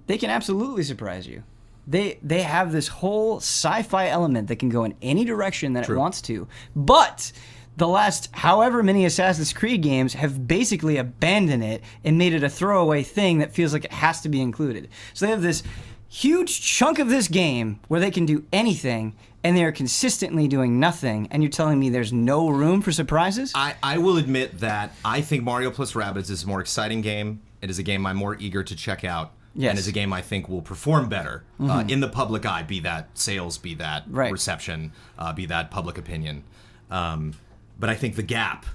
they can absolutely surprise you. They have this whole sci-fi element that can go in any direction that it wants to. But the last however many Assassin's Creed games have basically abandoned it and made it a throwaway thing that feels like it has to be included. So they have this huge chunk of this game where they can do anything, and they are consistently doing nothing, and you're telling me there's no room for surprises? I will admit that I think Mario plus Rabbids is a more exciting game. It is a game I'm more eager to check out. Yes. And is a game I think will perform better in the public eye, be that sales, be that reception, be that public opinion. But I think the gap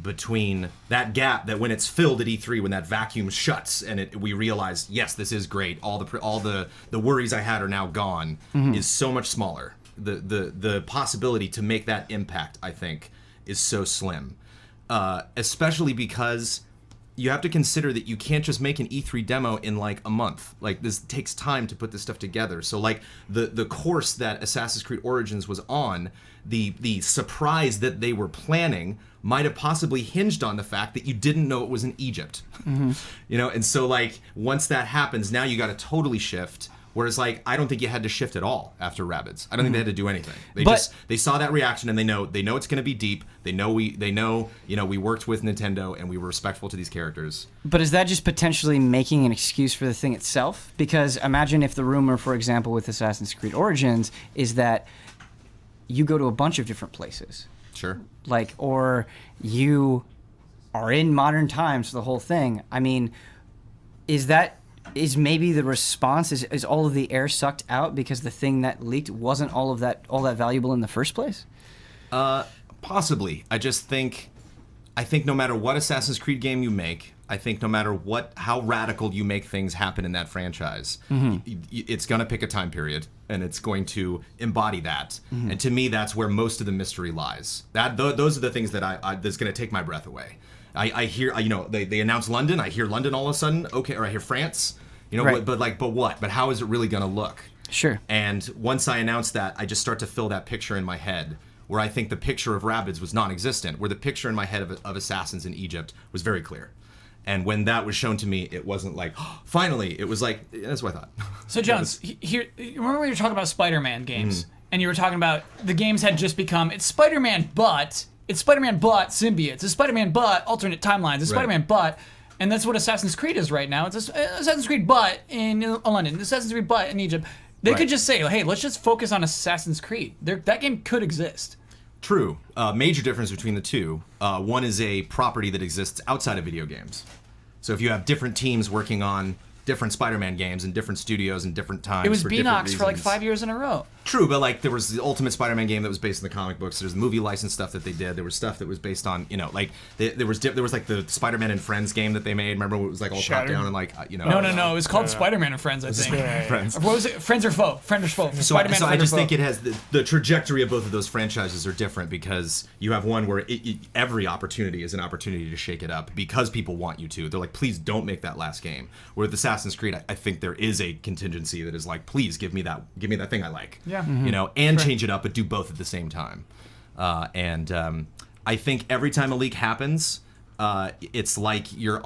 between that gap, that when it's filled at E3, when that vacuum shuts and we realize, yes, this is great, all the worries I had are now gone, is so much smaller. The possibility to make that impact, I think, is so slim. Especially because you have to consider that you can't just make an E3 demo in like a month. Like, this takes time to put this stuff together. So like the course that Assassin's Creed Origins was on, the surprise that they were planning might have possibly hinged on the fact that you didn't know it was in Egypt. And so like once that happens, now you got to totally shift. Whereas like I don't think you had to shift at all after Rabbids. I don't think they had to do anything. They saw that reaction and they know it's going to be deep. They know we worked with Nintendo and we were respectful to these characters. But is that just potentially making an excuse for the thing itself? Because imagine if the rumor, for example, with Assassin's Creed Origins is that you go to a bunch of different places. Sure. Like, or you are in modern times for the whole thing. I mean, is maybe the response is all of the air sucked out because the thing that leaked wasn't all that valuable in the first place? Possibly. I think no matter what Assassin's Creed game you make, I think no matter how radical you make things happen in that franchise, it's going to pick a time period and it's going to embody that. And to me, that's where most of the mystery lies. Those are the things that that's going to take my breath away. I hear, they announce London. I hear London all of a sudden. Okay, or I hear France. Right. But what? But how is it really going to look? Sure. And once I announce that, I just start to fill that picture in my head, where I think the picture of Rabbids was non-existent, where the picture in my head of assassins in Egypt was very clear. And when that was shown to me, it wasn't like, finally. It was like, that's what I thought. So, Jones, here, remember when you were talking about Spider-Man games, and you were talking about the games had just become, it's Spider-Man, but symbiotes. It's Spider-Man, but alternate timelines. It's Spider-Man, but, and that's what Assassin's Creed is right now. It's Assassin's Creed, but in London. Assassin's Creed, but in Egypt. They could just say, hey, let's just focus on Assassin's Creed. That game could exist. True. Major difference between the two. One is a property that exists outside of video games. So if you have different teams working on different Spider-Man games in different studios and different times. It was for different Beanox for like reasons. 5 years in a row. True, but like there was the Ultimate Spider-Man game that was based on the comic books. There's movie license stuff that they did. There was stuff that was based on, like there was like the Spider-Man and Friends game that they made. Remember, it was like all top down and like No. It was called Spider-Man and Friends, I think. Friends. What was it? Friends or Foe? Friend or Foe? So Spider-Man, I Friend or just Foe. think it has the trajectory of both of those franchises are different because you have one where every opportunity is an opportunity to shake it up because people want you to. They're like, please don't make that last game. Where with Assassin's Creed, I think there is a contingency that is like, please give me that thing I like. Yeah. And change it up, but do both at the same time. I think every time a leak happens, it's like you're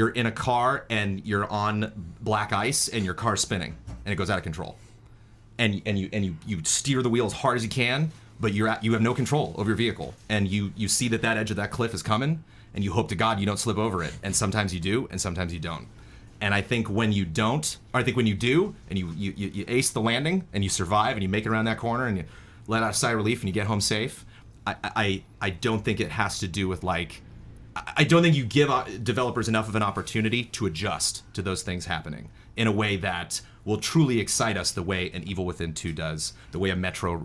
in a car and you're on black ice and your car's spinning and it goes out of control, and you steer the wheel as hard as you can, but you have no control over your vehicle, and you see that edge of that cliff is coming, and you hope to God you don't slip over it, and sometimes you do, and sometimes you don't. And I think when you don't, or I think when you do, and you ace the landing, and you survive, and you make it around that corner, and you let out a sigh of relief, and you get home safe, I don't think it has to do with like, I don't think you give developers enough of an opportunity to adjust to those things happening in a way that will truly excite us the way an Evil Within 2 does, the way a Metro,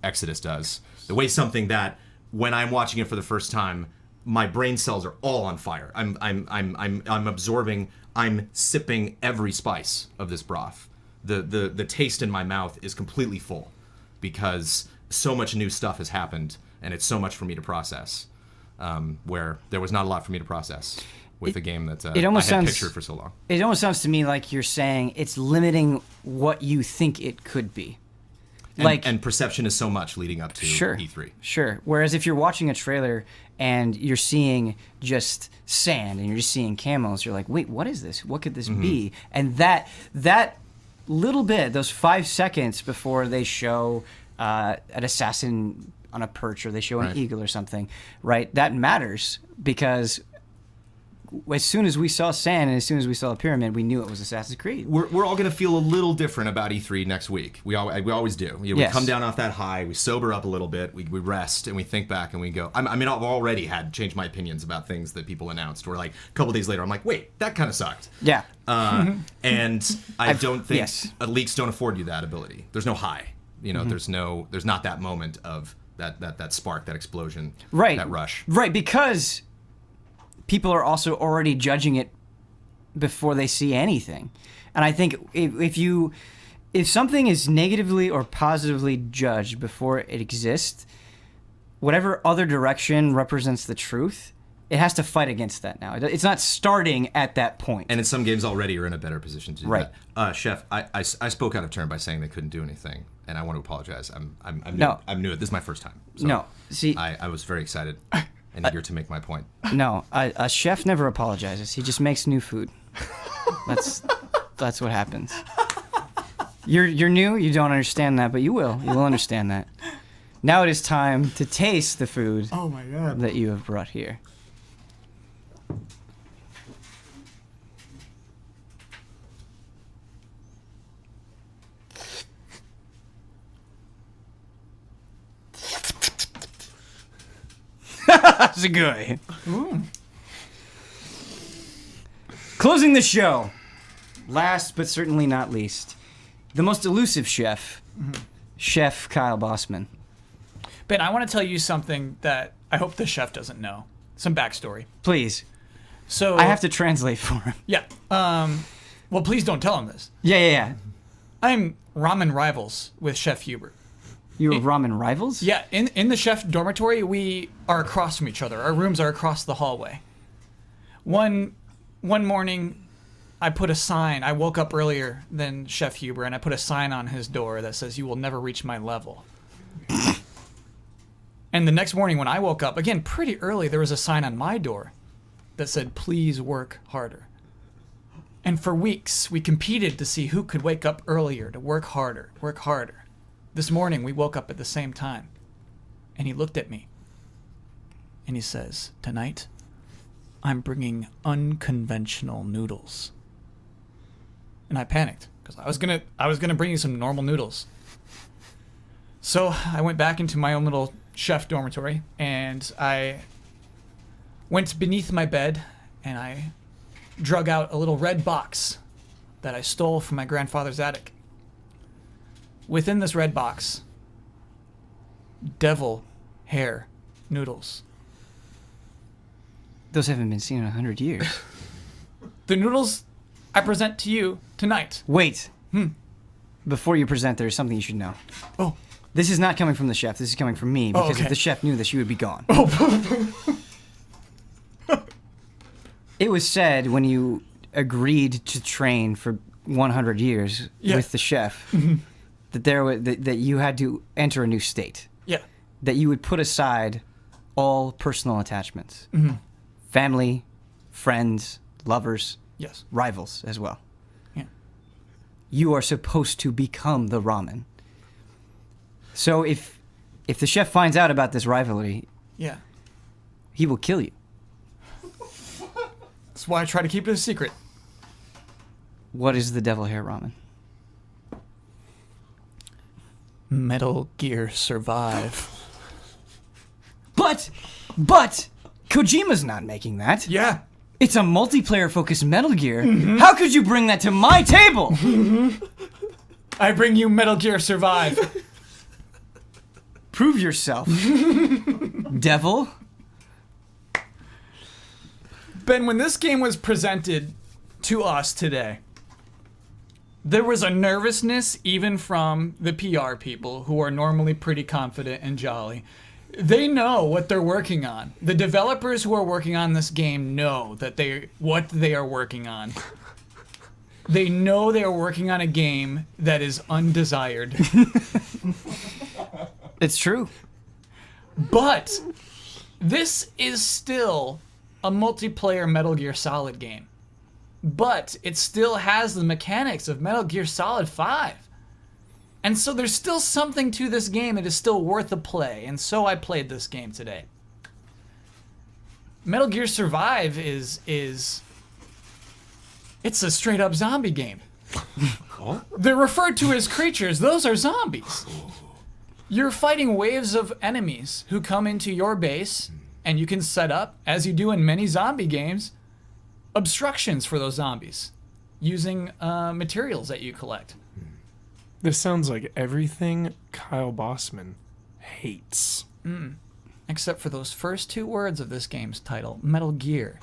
Exodus does, the way something that when I'm watching it for the first time, my brain cells are all on fire. I'm absorbing, I'm sipping every spice of this broth. The taste in my mouth is completely full because so much new stuff has happened and it's so much for me to process. Where there was not a lot for me to process with a game that I had pictured for so long. It almost sounds to me like you're saying it's limiting what you think it could be. And perception is so much leading up to E3. Sure. Whereas if you're watching a trailer and you're seeing just sand and you're just seeing camels, you're like, wait, what is this? What could this be? And that little bit, those 5 seconds before they show an assassin on a perch or they show an eagle or something, right? That matters because as soon as we saw sand and as soon as we saw a pyramid, we knew it was Assassin's Creed. We're all going to feel a little different about E3 next week. We always do. We come down off that high, we sober up a little bit, we rest, and we think back and we go, I've already had changed my opinions about things that people announced. Where like a couple days later, I'm like, wait, that kind of sucked. Yeah. And I don't think leaks don't afford you that ability. There's no high. There's not that moment of that spark, that explosion, that rush. Right, because people are also already judging it before they see anything. And I think if something is negatively or positively judged before it exists, whatever other direction represents the truth, it has to fight against that now. It's not starting at that point. And in some games already are in a better position to do that. Chef, I spoke out of turn by saying they couldn't do anything, and I want to apologize. I'm new. This is my first time. So no, see, I was very excited and eager to make my point. No, a chef never apologizes. He just makes new food. That's what happens. You're new. You don't understand that, but you will. You will understand that. Now it is time to taste the food. Oh my God. That you have brought here. SUGOI. Closing the show, last but certainly not least, the most elusive chef, Chef Kyle Bossman. Ben, I want to tell you something that I hope the chef doesn't know. Some backstory. Please. So I have to translate for him. Yeah. Well, please don't tell him this. Yeah. I'm ramen rivals with Chef Hubert. You're ramen rivals? Yeah, in the chef dormitory, we are across from each other. Our rooms are across the hallway. One morning, I put a sign. I woke up earlier than Chef Huber, and I put a sign on his door that says, "You will never reach my level." And the next morning when I woke up, again, pretty early, there was a sign on my door that said, "Please work harder." And for weeks, we competed to see who could wake up earlier, to work harder, work harder. This morning, we woke up at the same time. And he looked at me. And he says, "Tonight, I'm bringing unconventional noodles." And I panicked, because I was gonna bring you some normal noodles. So I went back into my own little chef dormitory, and I went beneath my bed, and I drug out a little red box that I stole from my grandfather's attic. Within this red box, devil hair noodles. Those haven't been seen in 100 years. The noodles I present to you tonight. Wait. Before you present, there's something you should know. Oh. This is not coming from the chef. This is coming from me, because okay. if the chef knew this, you would be gone. It was said when you agreed to train for 100 years with the chef that you had to enter a new state. Yeah. That you would put aside all personal attachments. Family, friends, lovers, Yes. rivals as well. Yeah. You are supposed to become the ramen. So if the chef finds out about this rivalry, Yeah. he will kill you. That's why I try to keep it a secret. What is the devil hair ramen? Metal Gear Survive. But Kojima's not making that. Yeah. It's a multiplayer-focused Metal Gear. How could you bring that to my table? I bring you Metal Gear Survive. Prove yourself, devil. Ben, when this game was presented to us today, there was a nervousness even from the PR people who are normally pretty confident and jolly. They know what they're working on. The developers who are working on this game know what they are working on. They know they are working on a game that is undesired. It's true. But this is still a multiplayer Metal Gear Solid game. But it still has the mechanics of Metal Gear Solid 5. And so there's still something to this game. It is still worth a play. And so I played this game today. Metal Gear Survive is it's a straight up zombie game. They're referred to as creatures. Those are zombies. You're fighting waves of enemies who come into your base, and you can set up, as you do in many zombie games, obstructions for those zombies using materials that you collect. This sounds like everything Kyle Bossman hates. Except for those first two words of this game's title, Metal Gear.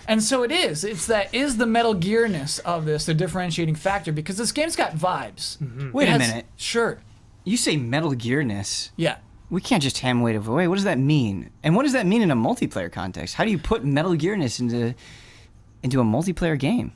And so it is. Is the Metal Gearness of this the differentiating factor? Because this game's got vibes. Wait a minute. Sure. You say Metal Gearness. Yeah. We can't just ham wave away. What does that mean? And what does that mean in a multiplayer context? How do you put Metal Gearness into a multiplayer game?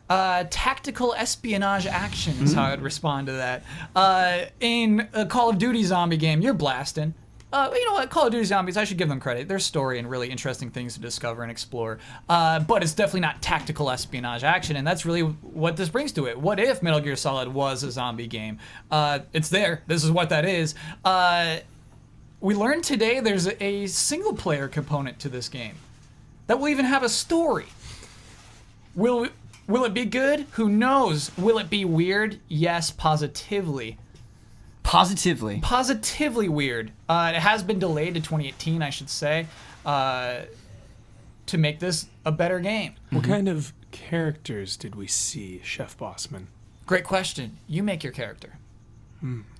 Tactical espionage action is how I'd respond to that. In a Call of Duty zombie game, you're blasting. You know what? Call of Duty Zombies, I should give them credit. There's story and really interesting things to discover and explore. But it's definitely not tactical espionage action, and that's really what this brings to it. What if Metal Gear Solid was a zombie game? It's there. This is what that is. We learned today there's a single-player component to this game that will even have a story. Will it be good? Who knows? Will it be weird? Yes, positively. Positively weird. It has been delayed to 2018, I should say, to make this a better game. What kind of characters did we see, Chef Bossman? Great question. You make your character.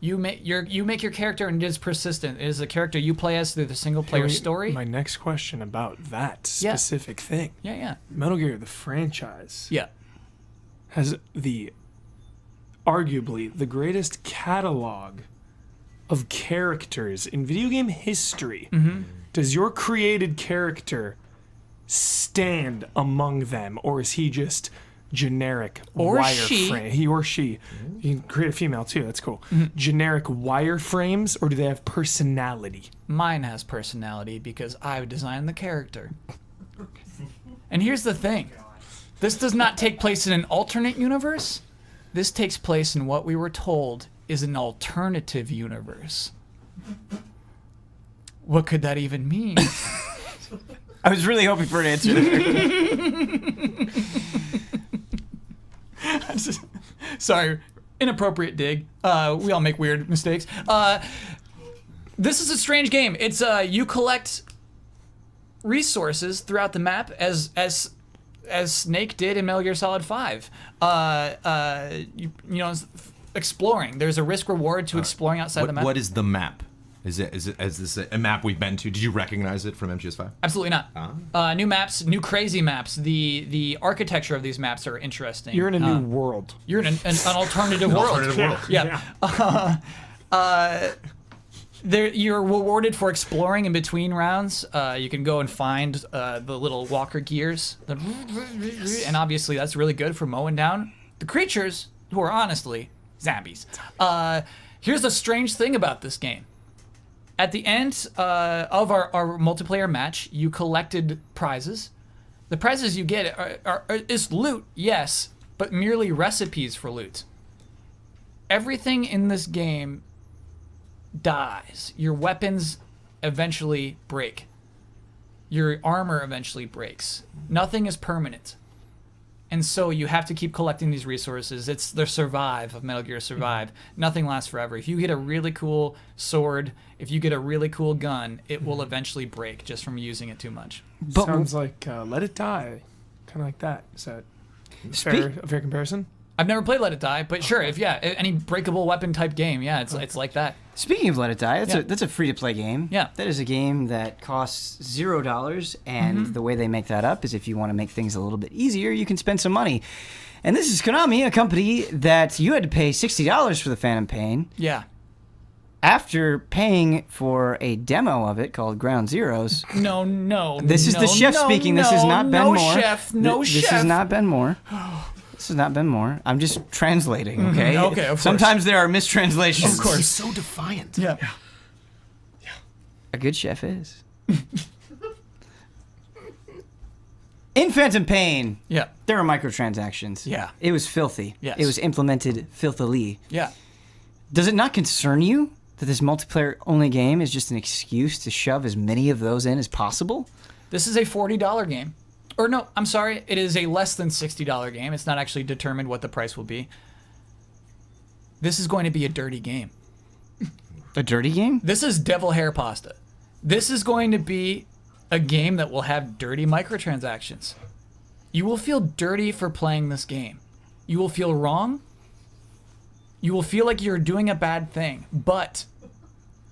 You make your character, and it is persistent. It is a character you play as through the single-player story. My next question about that specific thing. Yeah. Metal Gear, the franchise, Yeah. has arguably the greatest catalog of characters in video game history. Does your created character stand among them, or is he just generic wireframe? He or she. You can create a female too, that's cool. Generic wireframes, or do they have personality? Mine has personality because I've designed the character. And here's the thing. This does not take place in an alternate universe. This takes place in what we were told is an alternative universe. What could that even mean? I was really hoping for an answer there. Sorry, inappropriate dig. We all make weird mistakes. This is a strange game. It's you collect resources throughout the map as Snake did in Metal Gear Solid 5. You know, exploring. There's a risk reward to exploring outside the map. What is the map? Is this a map we've been to? Did you recognize it from MGS5? Absolutely not. New maps, new crazy maps. The architecture of these maps are interesting. You're in a new world. You're in an alternative world. Alternative world. Yeah. You're rewarded for exploring in between rounds. You can go and find the little walker gears. And obviously that's really good for mowing down the creatures who are honestly zombies. Here's the strange thing about this game. At the end of our multiplayer match, you collected prizes. The prizes you get is loot, yes, but merely recipes for loot. Everything in this game dies. Your weapons eventually break. Your armor eventually breaks. Nothing is permanent. And so you have to keep collecting these resources. It's the survive of Metal Gear Survive. Nothing lasts forever. If you get a really cool sword, if you get a really cool gun, it will eventually break just from using it too much. But Sounds like Let It Die, kind of like that. Is that a fair comparison? I've never played Let It Die, but sure, if any breakable weapon type game, it's like that. Speaking of Let It Die, Yeah. that's a free-to-play game. Yeah. That is a game that costs $0, and the way they make that up is if you want to make things a little bit easier, you can spend some money. And this is Konami, a company that you had to pay $60 for the Phantom Pain. Yeah. After paying for a demo of it called Ground Zeroes. No. This is the chef speaking. This is not Ben Moore. No chef. This is not Ben Moore. This is not Ben Moore. I'm just translating, okay? Okay, of course. Sometimes there are mistranslations. Of course. He's so defiant. Yeah. A good chef is. In Phantom Pain, Yeah. there are microtransactions. Yeah. It was filthy. Yes. It was implemented filthily. Yeah. Does it not concern you that this multiplayer-only game is just an excuse to shove as many of those in as possible? This is a $40 game. Or no, I'm sorry, it is a less than $60 game. It's not actually determined what the price will be. This is going to be a dirty game. A dirty game? This is devil hair pasta. This is going to be a game that will have dirty microtransactions. You will feel dirty for playing this game. You will feel wrong. You will feel like you're doing a bad thing. But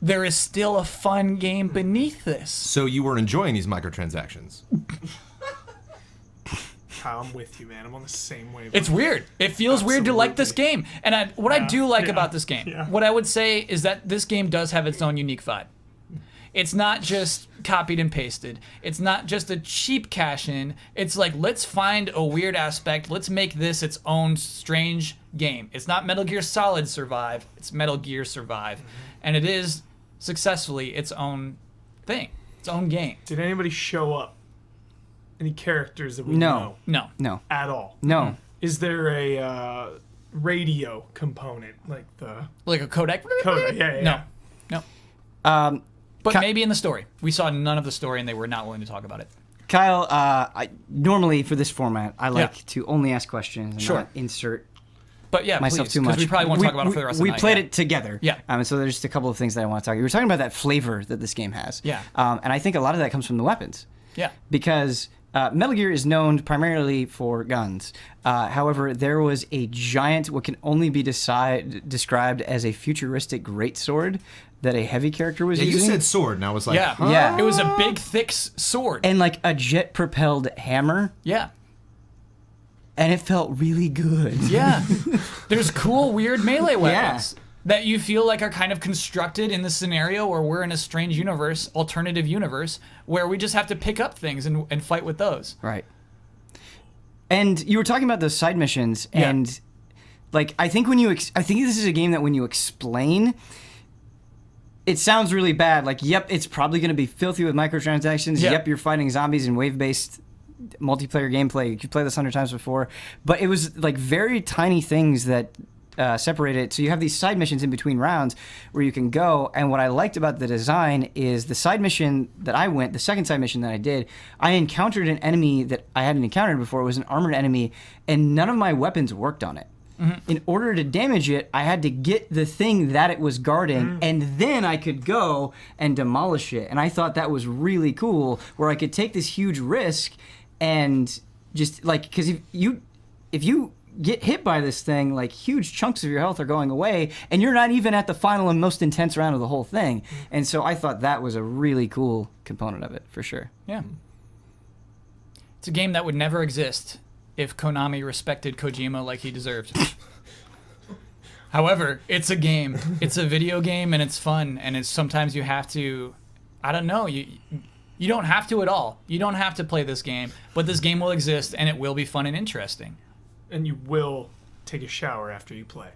there is still a fun game beneath this. So you were enjoying these microtransactions. I'm with you, man. I'm on the same wave. It's weird. It feels weird to like this game. And I do like about this game, what I would say is that this game does have its own unique vibe. It's not just copied and pasted. It's not just a cheap cash-in. It's like, let's find a weird aspect. Let's make this its own strange game. It's not Metal Gear Solid Survive. It's Metal Gear Survive. And it is successfully its own thing, its own game. Did anybody show up? Any characters that we know No. No. at all? No. Is there a radio component like the Like a codec? code? Yeah. No. Um, But maybe in the story. We saw none of the story and they were not willing to talk about it. Kyle, normally for this format, I like Yeah. to only ask questions and Sure. not insert But yeah, myself please, too 'cause much. we probably won't talk about it for the rest of the We night. played yeah. it together. Yeah. And so there's just a couple of things that I want to talk about. We were talking about that flavor that this game has. Yeah. And I think a lot of that comes from the weapons. Yeah. Because Metal Gear is known primarily for guns. However, there was a giant, what can only be described as a futuristic greatsword that a heavy character was Yeah, you using. said sword, and I was like, Yeah. huh? Yeah. It was a big, thick sword. And like a jet-propelled hammer. Yeah. And it felt really good. Yeah. There's cool, weird melee weapons that you feel like are kind of constructed in the scenario where we're in a strange universe, alternative universe, where we just have to pick up things and fight with those. Right. And you were talking about those side missions, Yeah. and like I think when you, I think this is a game that when you explain, it sounds really bad. Like, yep, it's probably going to be filthy with microtransactions. Yeah. Yep, you're fighting zombies in wave-based multiplayer gameplay. You played this 100 times before. But it was like very tiny things that separate it. So you have these side missions in between rounds where you can go. And what I liked about the design is the side mission that I went, the second side mission that I did, I encountered an enemy that I hadn't encountered before. It was an armored enemy, and none of my weapons worked on it. In order to damage it, I had to get the thing that it was guarding, and then I could go and demolish it. And I thought that was really cool, where I could take this huge risk and just like, because if you get hit by this thing, like huge chunks of your health are going away, and you're not even at the final and most intense round of the whole thing. And so I thought that was a really cool component of it, for sure. Yeah. It's a game that would never exist if Konami respected Kojima like he deserved. However, it's a game. It's a video game, and it's fun, and it's sometimes you have to, I don't know, you don't have to at all. You don't have to play this game, but this game will exist, and it will be fun and interesting. And you will take a shower after you play.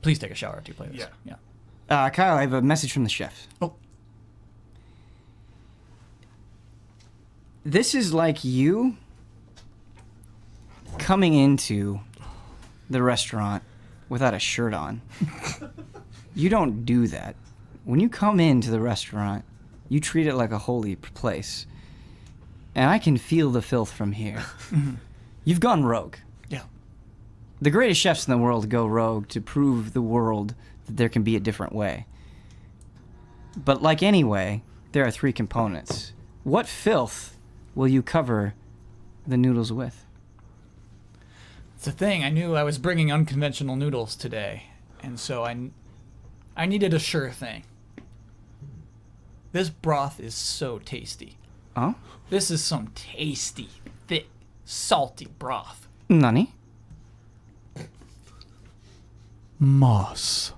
Please take a shower after you play this. Yeah. Kyle, I have a message from the chef. Oh. This is like you coming into the restaurant without a shirt on. You don't do that. When you come into the restaurant, you treat it like a holy place. And I can feel the filth from here. You've gone rogue. Yeah. The greatest chefs in the world go rogue to prove the world that there can be a different way. But like any way, there are 3 components. What filth will you cover the noodles with? It's a thing. I knew I was bringing unconventional noodles today, and so I needed a sure thing. This broth is so tasty. Oh? This is some tasty, thick, salty broth. Nani? Moss.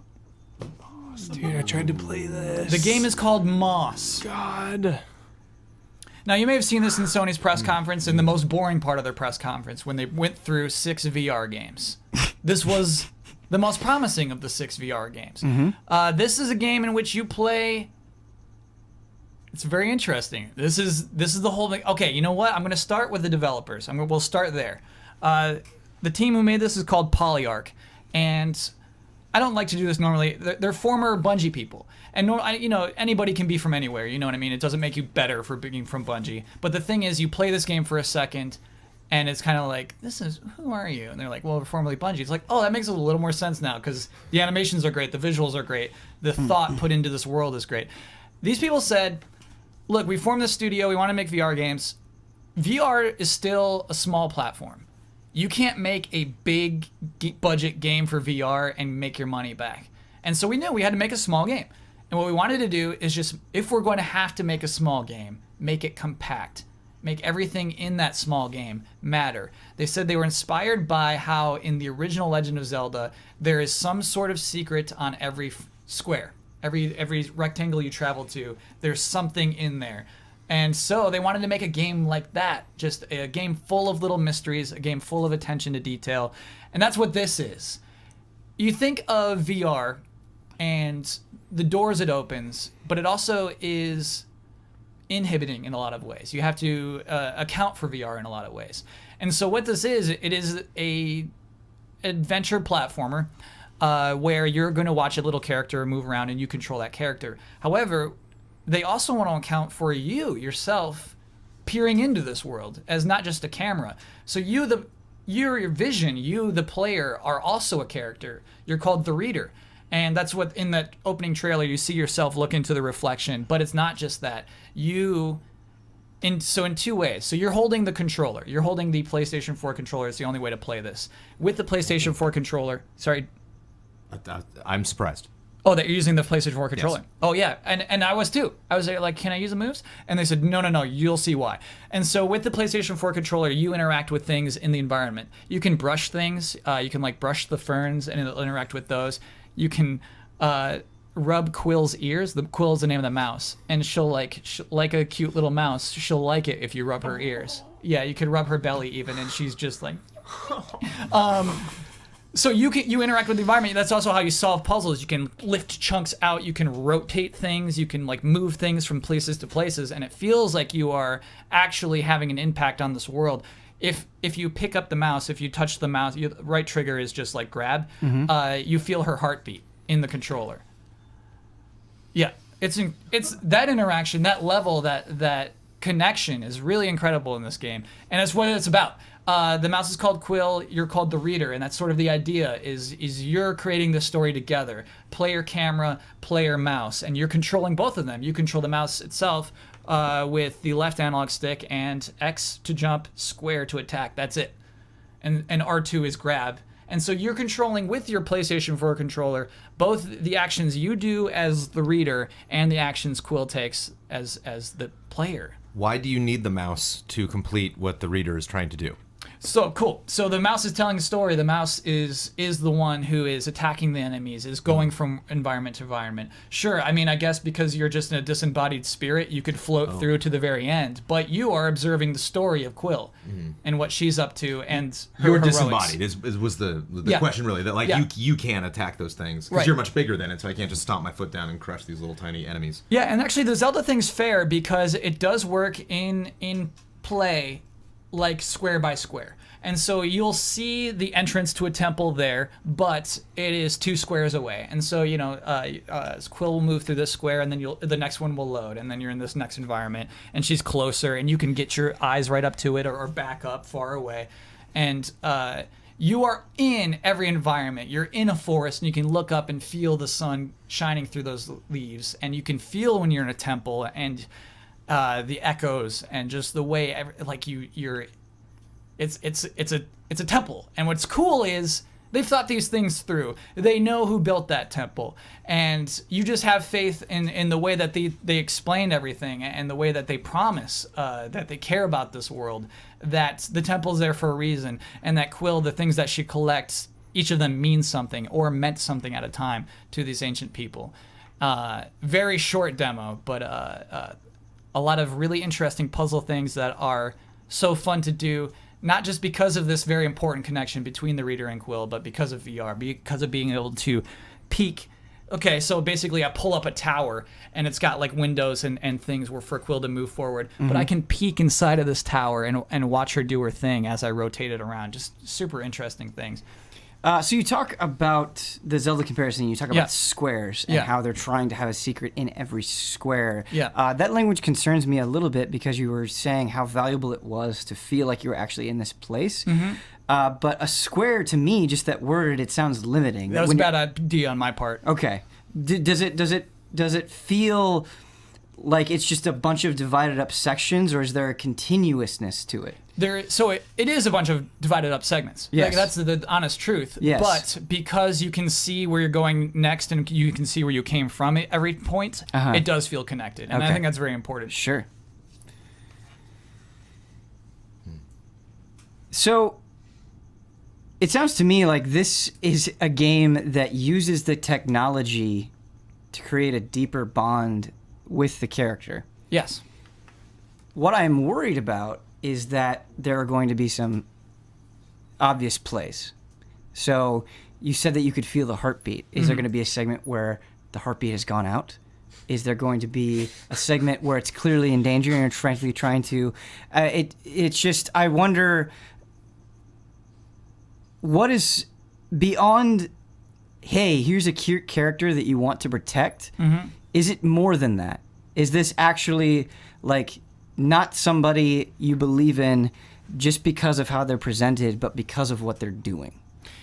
Dude, I tried to play this. The game is called Moss. God. Now, you may have seen this in Sony's press conference, in the most boring part of their press conference, when they went through 6 VR games. This was the most promising of the 6 VR games. This is a game in which you play. It's very interesting. This is the whole thing. Okay, you know what? I'm going to start with the developers. We'll start there. The team who made this is called Polyarch, and I don't like to do this normally. They're former Bungie people. And anybody can be from anywhere, you know what I mean? It doesn't make you better for being from Bungie. But the thing is, you play this game for a second, and it's kind of like, who are you? And they're like, well, we're formerly Bungie. It's like, oh, that makes a little more sense now, because the animations are great, the visuals are great, the thought put into this world is great. These people said, look, we formed this studio, we want to make VR games. VR is still a small platform. You can't make a big budget game for VR and make your money back. And so we knew we had to make a small game. And what we wanted to do is just, if we're going to have to make a small game, make it compact. Make everything in that small game matter. They said they were inspired by how in the original Legend of Zelda, there is some sort of secret on every square. Every rectangle you travel to, there's something in there. And so they wanted to make a game like that. Just a game full of little mysteries, a game full of attention to detail. And that's what this is. You think of VR and the doors it opens, but it also is inhibiting in a lot of ways. You have to account for VR in a lot of ways. And so what this is, it is a adventure platformer where you're going to watch a little character move around and you control that character. However, they also want to account for you, yourself, peering into this world as not just a camera. So your vision, you, the player, are also a character. You're called the reader. And that's what, in that opening trailer, you see yourself look into the reflection. But it's not just that. In 2 ways. So you're holding the controller. You're holding the PlayStation 4 controller. It's the only way to play this. With the PlayStation 4 controller, sorry. I'm surprised. Oh, that you're using the PlayStation 4 controller. Yes. Oh, yeah. And I was too. I was like, can I use the moves? And they said, no, you'll see why. And so with the PlayStation 4 controller, you interact with things in the environment. You can brush things. You can brush the ferns and it'll interact with those. You can rub Quill's ears. Quill is the name of the mouse. And she'll like a cute little mouse. She'll like it if you rub her ears. Yeah, you could rub her belly even, and she's just like... So you interact with the environment. That's also how you solve puzzles. You can lift chunks out. You can rotate things. You can like move things from places to places, and it feels like you are actually having an impact on this world. If you pick up the mouse, if you touch the mouse, the right trigger is just like grab. You feel her heartbeat in the controller. Yeah, it's that interaction, that level, that connection is really incredible in this game, and it's what it's about. The mouse is called Quill, you're called the reader, and that's sort of the idea, is you're creating the story together. Player camera, player mouse, and you're controlling both of them. You control the mouse itself with the left analog stick, and X to jump, square to attack, that's it. And R2 is grab. And so you're controlling with your PlayStation 4 controller both the actions you do as the reader and the actions Quill takes as the player. Why do you need the mouse to complete what the reader is trying to do? So cool. So the mouse is telling a story. The mouse is the one who is attacking the enemies, is going from environment to environment. Sure, I mean, I guess because you're just in a disembodied spirit, you could float through to the very end. But you are observing the story of Quill and what she's up to, and her You're heroics. disembodied was the question, really. That like you can't attack those things because you're much bigger than it, so I can't just stomp my foot down and crush these little tiny enemies. Yeah, and actually the Zelda thing's fair because it does work in play like square by square. And so you'll see the entrance to a temple there, but it is 2 squares away. And so, Quill will move through this square, and then the next one will load, and then you're in this next environment, and she's closer, and you can get your eyes right up to it or back up far away. And you are in every environment. You're in a forest, and you can look up and feel the sun shining through those leaves, and you can feel when you're in a temple, and the echoes, and just the way, you're... It's a temple, and what's cool is they've thought these things through. They know who built that temple, and you just have faith in the way that they explained everything, and the way that they promise that they care about this world, that the temple's there for a reason, and that Quill, the things that she collects, each of them means something or meant something at a time to these ancient people. Very short demo, but a lot of really interesting puzzle things that are so fun to do. Not just because of this very important connection between the reader and Quill, but because of VR, because of being able to peek. Okay, so basically I pull up a tower, and it's got like windows and things for Quill to move forward. But I can peek inside of this tower and watch her do her thing as I rotate it around. Just super interesting things. So you talk about the Zelda comparison. You talk about squares and how they're trying to have a secret in every square. Yeah. That language concerns me a little bit because you were saying how valuable it was to feel like you were actually in this place. But a square, to me, just that word, it sounds limiting. That was a bad idea on my part. Okay. Does it feel like it's just a bunch of divided up sections, or is there a continuousness to it? It is a bunch of divided up segments. Yes. Like, that's the honest truth. Yes. But because you can see where you're going next, and you can see where you came from at every point, it does feel connected. And I think that's very important. Sure. So it sounds to me like this is a game that uses the technology to create a deeper bond with the character. Yes. What I'm worried about is that there are going to be some obvious plays. So you said that you could feel the heartbeat. Is there going to be a segment where the heartbeat has gone out? Is there going to be a segment where it's clearly in danger and you're frankly trying to... It's just, I wonder, what is beyond, hey, here's a cute character that you want to protect? Is it more than that? Is this actually, like, not somebody you believe in just because of how they're presented, but because of what they're doing?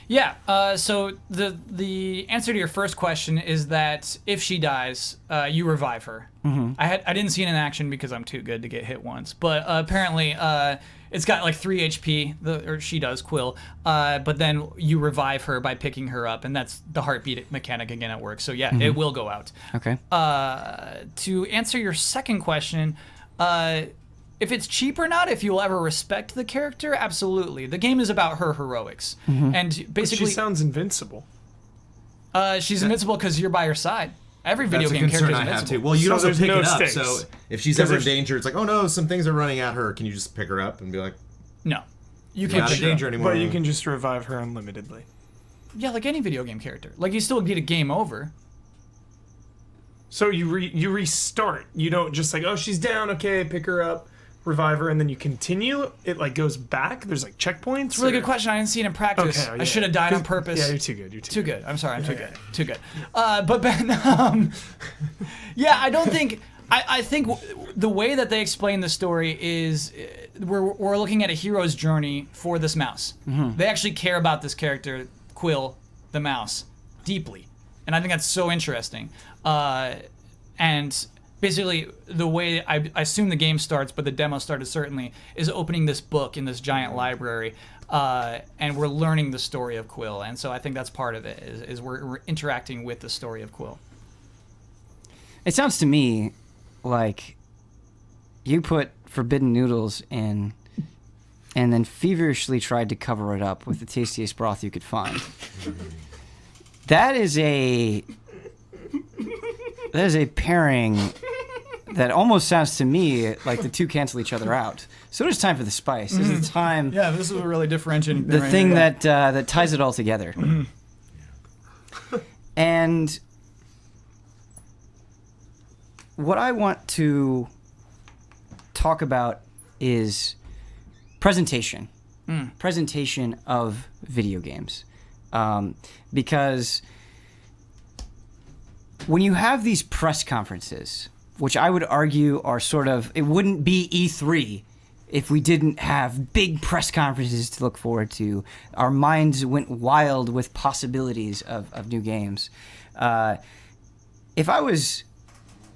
Yeah, so the answer to your first question is that if she dies, you revive her. I didn't see it in action because I'm too good to get hit once, but apparently it's got like 3 HP, or she does, Quill, but then you revive her by picking her up, and that's the heartbeat mechanic again at work. So yeah, it will go out. Okay. To answer your second question, if it's cheap or not, if you'll ever respect the character, absolutely. The game is about her heroics. And basically... But she sounds invincible. She's invincible because you're by her side. Every video game character is I have invincible. too. Well, you So don't have to there's pick no it up. stakes. So if she's ever in danger, it's like, oh no, some things are running at her. Can you just pick her up and be like, No. You you're can't not in pick her up. danger anymore? But you can just revive her unlimitedly. Yeah, like any video game character. Like you still get a game over. So you restart. You don't just like, oh, she's down. Okay, pick her up, revive her, and then you continue. It like goes back. There's like checkpoints. It's a really good question. I didn't see it in practice. Okay, I should have died on purpose. Yeah, you're too good. You're Too good. I'm sorry. I'm too good. Too good. But Ben, yeah, I don't think. I think the way that they explain the story is we're looking at a hero's journey for this mouse. They actually care about this character, Quill, the mouse, deeply, and I think that's so interesting. And basically, the way I assume the game starts, but the demo started certainly, is opening this book in this giant library, and we're learning the story of Quill. And so I think that's part of it, is we're interacting with the story of Quill. It sounds to me like you put Forbidden Noodles in and then feverishly tried to cover it up with the tastiest broth you could find. That is a pairing that almost sounds to me like the two cancel each other out. So there's time for the spice. There's the time. Yeah, this is a really differentiating The right thing here. that ties it all together. And what I want to talk about is presentation. Presentation of video games. Because when you have these press conferences, which I would argue are sort of, it wouldn't be E3 if we didn't have big press conferences to look forward to. Our minds went wild with possibilities of new games. If I was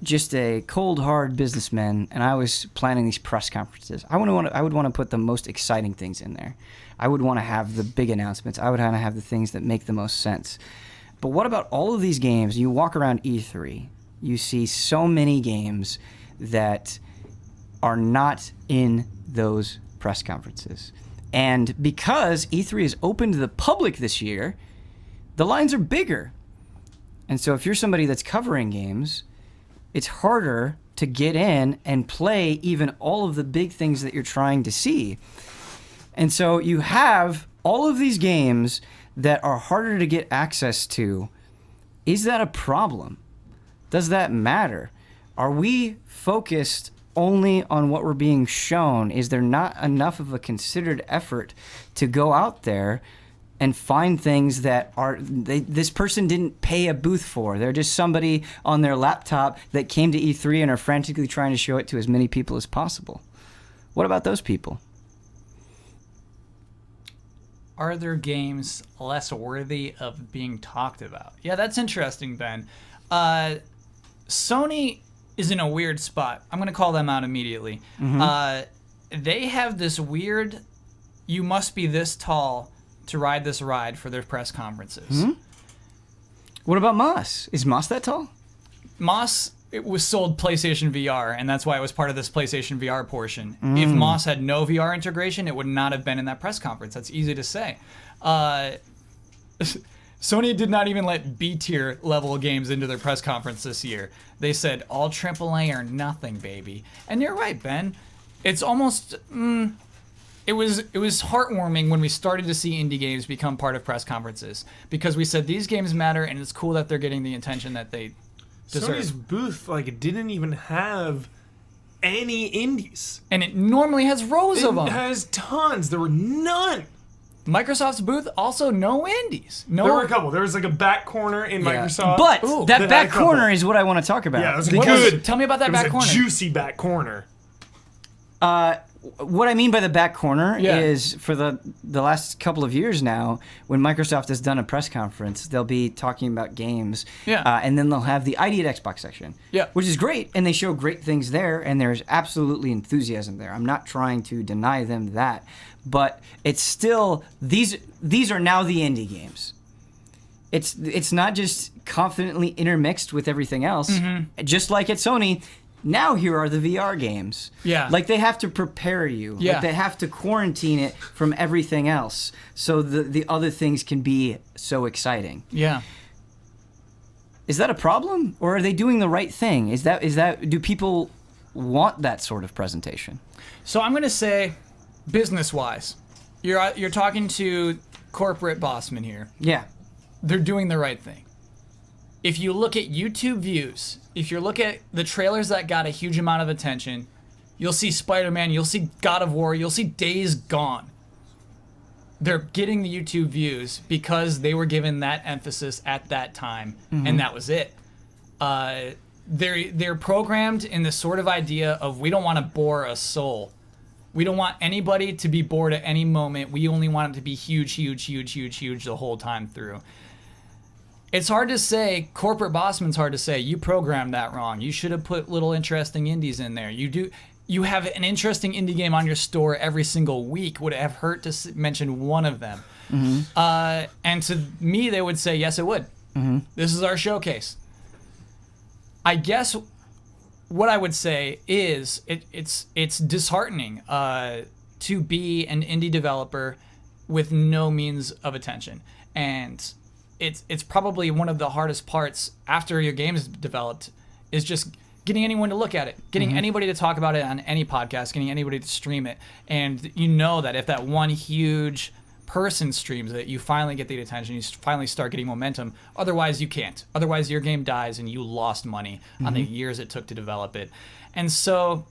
just a cold, hard businessman and I was planning these press conferences, I would want to put the most exciting things in there. I would want to have the big announcements. I would want to have the things that make the most sense. But what about all of these games? You walk around E3, you see so many games that are not in those press conferences. And because E3 is open to the public this year, the lines are bigger. And so if you're somebody that's covering games, it's harder to get in and play even all of the big things that you're trying to see. And so you have all of these games that are harder to get access to. Is that a problem? Does that matter? Are we focused only on what we're being shown? Is there not enough of a considered effort to go out there and find things that this person didn't pay a booth for? They're just somebody on their laptop that came to E3 and are frantically trying to show it to as many people as possible. What about those people? Are there games less worthy of being talked about? Yeah, that's interesting, Ben. Sony is in a weird spot. I'm going to call them out immediately. They have this weird, you must be this tall to ride this ride for their press conferences. What about Moss? Is Moss that tall? Moss, it was sold PlayStation VR, and that's why it was part of this PlayStation VR portion. If Moss had no VR integration, it would not have been in that press conference. That's easy to say. Sony did not even let B-tier level games into their press conference this year. They said, all AAA or nothing, baby. And you're right, Ben. It's almost... It was heartwarming when we started to see indie games become part of press conferences, because we said these games matter, and it's cool that they're getting the attention that they deserve. Sony's booth didn't even have any indies. And it normally has rows of them. It has tons. There were none. Microsoft's booth, also no indies. No, There were a couple. There was a back corner in Microsoft. But that had back a couple. corner is what I want to talk about. Yeah, it was What good. was- tell me about that It was back a corner. juicy back corner. What I mean by the back corner Yeah. is for the last couple of years now, when Microsoft has done a press conference, they'll be talking about games, and then they'll have the ID at Xbox section, which is great, and they show great things there, and there's absolutely enthusiasm there. I'm not trying to deny them that, but it's still these are now the indie games. It's not just confidently intermixed with everything else, just like at Sony. Now here are the VR games. Yeah. Like they have to prepare you. Yeah. Like they have to quarantine it from everything else so the other things can be so exciting. Yeah. Is that a problem? Or are they doing the right thing? Do people want that sort of presentation? So I'm going to say, business-wise, you're talking to corporate bossman here. Yeah. they're doing the right thing. If you look at YouTube views, if you look at the trailers that got a huge amount of attention, you'll see Spider-Man, you'll see God of War, you'll see Days Gone. They're getting the YouTube views because they were given that emphasis at that time, and that was it. They're programmed in this sort of idea of we don't want to bore a soul. We don't want anybody to be bored at any moment. We only want it to be huge, huge, huge, huge, huge the whole time through. It's hard to say. Corporate bossman's hard to say. You programmed that wrong. You should have put little interesting indies in there. You have an interesting indie game on your store every single week. Would it have hurt to mention one of them? And to me, they would say, yes, it would. This is our showcase. I guess what I would say is it's disheartening to be an indie developer with no means of attention. And it's probably one of the hardest parts after your game is developed is just getting anyone to look at it, getting anybody to talk about it on any podcast, getting anybody to stream it. And you know that if that one huge person streams it, you finally get the attention, you finally start getting momentum. Otherwise, you can't. Otherwise, your game dies and you lost money on the years it took to develop it. And so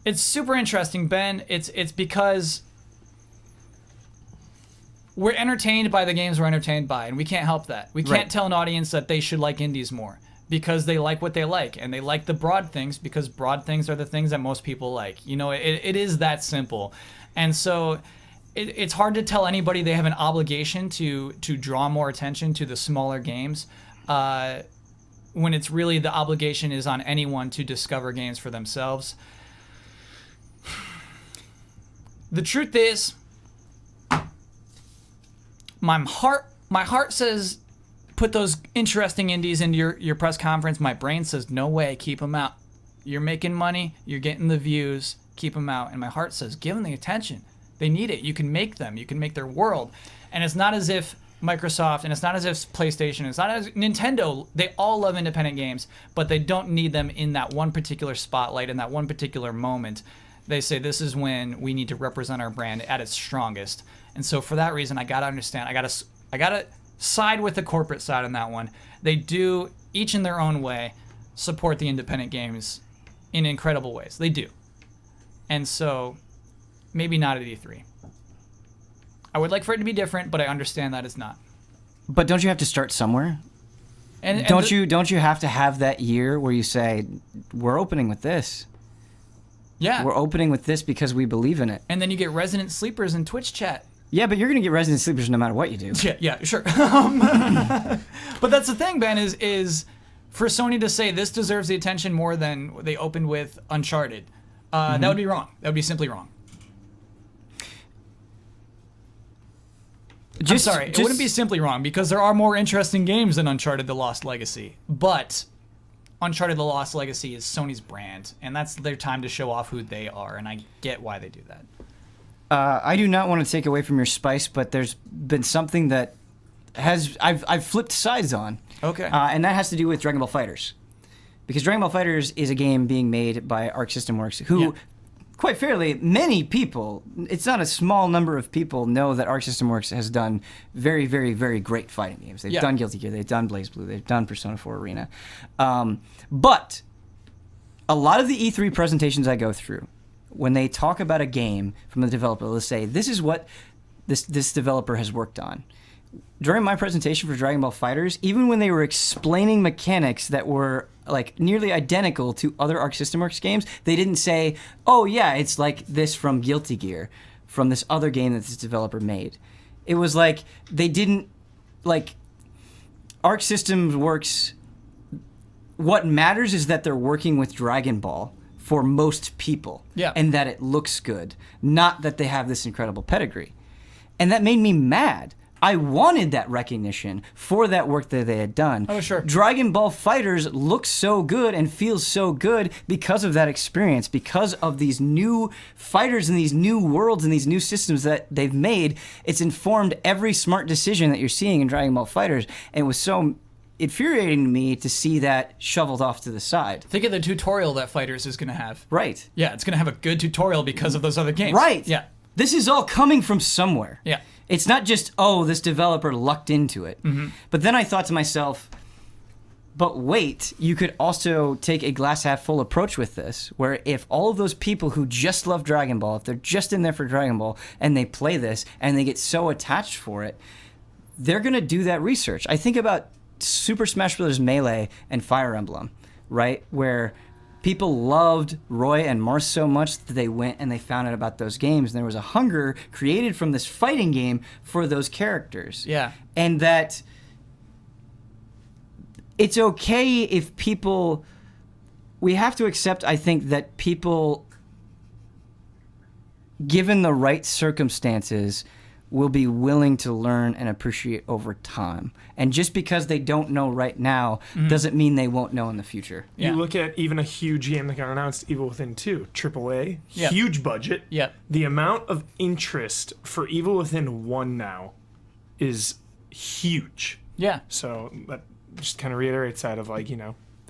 it's super interesting, Ben. It's because we're entertained by the games we're entertained by, and we can't help that. We can't tell an audience that they should like indies more because they like what they like, and they like the broad things because broad things are the things that most people like. You know, it is that simple. And so it's hard to tell anybody they have an obligation to draw more attention to the smaller games when it's really the obligation is on anyone to discover games for themselves. The truth is, my heart says put those interesting indies into your press conference. My brain says no way, keep them out. You're making money, you're getting the views, keep them out. And my heart says give them the attention. They need it. You can make them. You can make their world. And it's not as if Microsoft and it's not as if PlayStation, it's not as Nintendo, they all love independent games, but they don't need them in that one particular spotlight, in that one particular moment. They say this is when we need to represent our brand at its strongest. And so for that reason, I got to understand. I got to side with the corporate side on that one. They do, each in their own way, support the independent games in incredible ways. They do. And so maybe not at E3. I would like for it to be different, but I understand that it's not. But don't you have to start somewhere? And don't you have to have that year where you say, we're opening with this? Yeah. We're opening with this because we believe in it. And then you get resident sleepers in Twitch chat. Yeah, but you're going to get resident sleepers no matter what you do. Yeah, sure. But that's the thing, Ben, is for Sony to say this deserves the attention more than they opened with Uncharted. That would be wrong. That would be simply wrong. I'm sorry, it wouldn't be simply wrong because there are more interesting games than Uncharted The Lost Legacy. But Uncharted The Lost Legacy is Sony's brand, and that's their time to show off who they are, and I get why they do that. I do not want to take away from your spice, but there's been something that I've flipped sides on. Okay. And that has to do with Dragon Ball FighterZ. Because Dragon Ball FighterZ is a game being made by Arc System Works, who, quite fairly, many people, it's not a small number of people, know that Arc System Works has done very, very, very great fighting games. They've done Guilty Gear, they've done BlazBlue, they've done Persona 4 Arena. But a lot of the E3 presentations I go through, when they talk about a game from the developer, they'll say, this is what this developer has worked on. During my presentation for Dragon Ball FighterZ, even when they were explaining mechanics that were like nearly identical to other Arc System Works games, they didn't say, oh yeah, it's like this from Guilty Gear, from this other game that this developer made. It was like they didn't, like, Arc System Works, what matters is that they're working with Dragon Ball for most people, and that it looks good, not that they have this incredible pedigree. And that made me mad. I wanted that recognition for that work that they had done. Oh, sure. Dragon Ball FighterZ looks so good and feels so good because of that experience, because of these new fighters and these new worlds and these new systems that they've made. It's informed every smart decision that you're seeing in Dragon Ball FighterZ, and it was so infuriating to me to see that shoveled off to the side. Think of the tutorial that FighterZ is going to have. Right. Yeah, it's going to have a good tutorial because of those other games. Right. Yeah. This is all coming from somewhere. Yeah. It's not just, oh, this developer lucked into it. But then I thought to myself, but wait, you could also take a glass half full approach with this, where if all of those people who just love Dragon Ball, if they're just in there for Dragon Ball, and they play this, and they get so attached for it, they're going to do that research. I think about Super Smash Bros. Melee and Fire Emblem, right? Where people loved Roy and Mars so much that they went and they found out about those games, and there was a hunger created from this fighting game for those characters. Yeah. And that it's okay if people... We have to accept, I think, that people, given the right circumstances, will be willing to learn and appreciate over time. And just because they don't know right now doesn't mean they won't know in the future. Yeah. You look at even a huge game that got announced, Evil Within 2, AAA, Yep. huge budget. Yep. The amount of interest for Evil Within 1 now is huge. Yeah. So that just kind of reiterates that of like,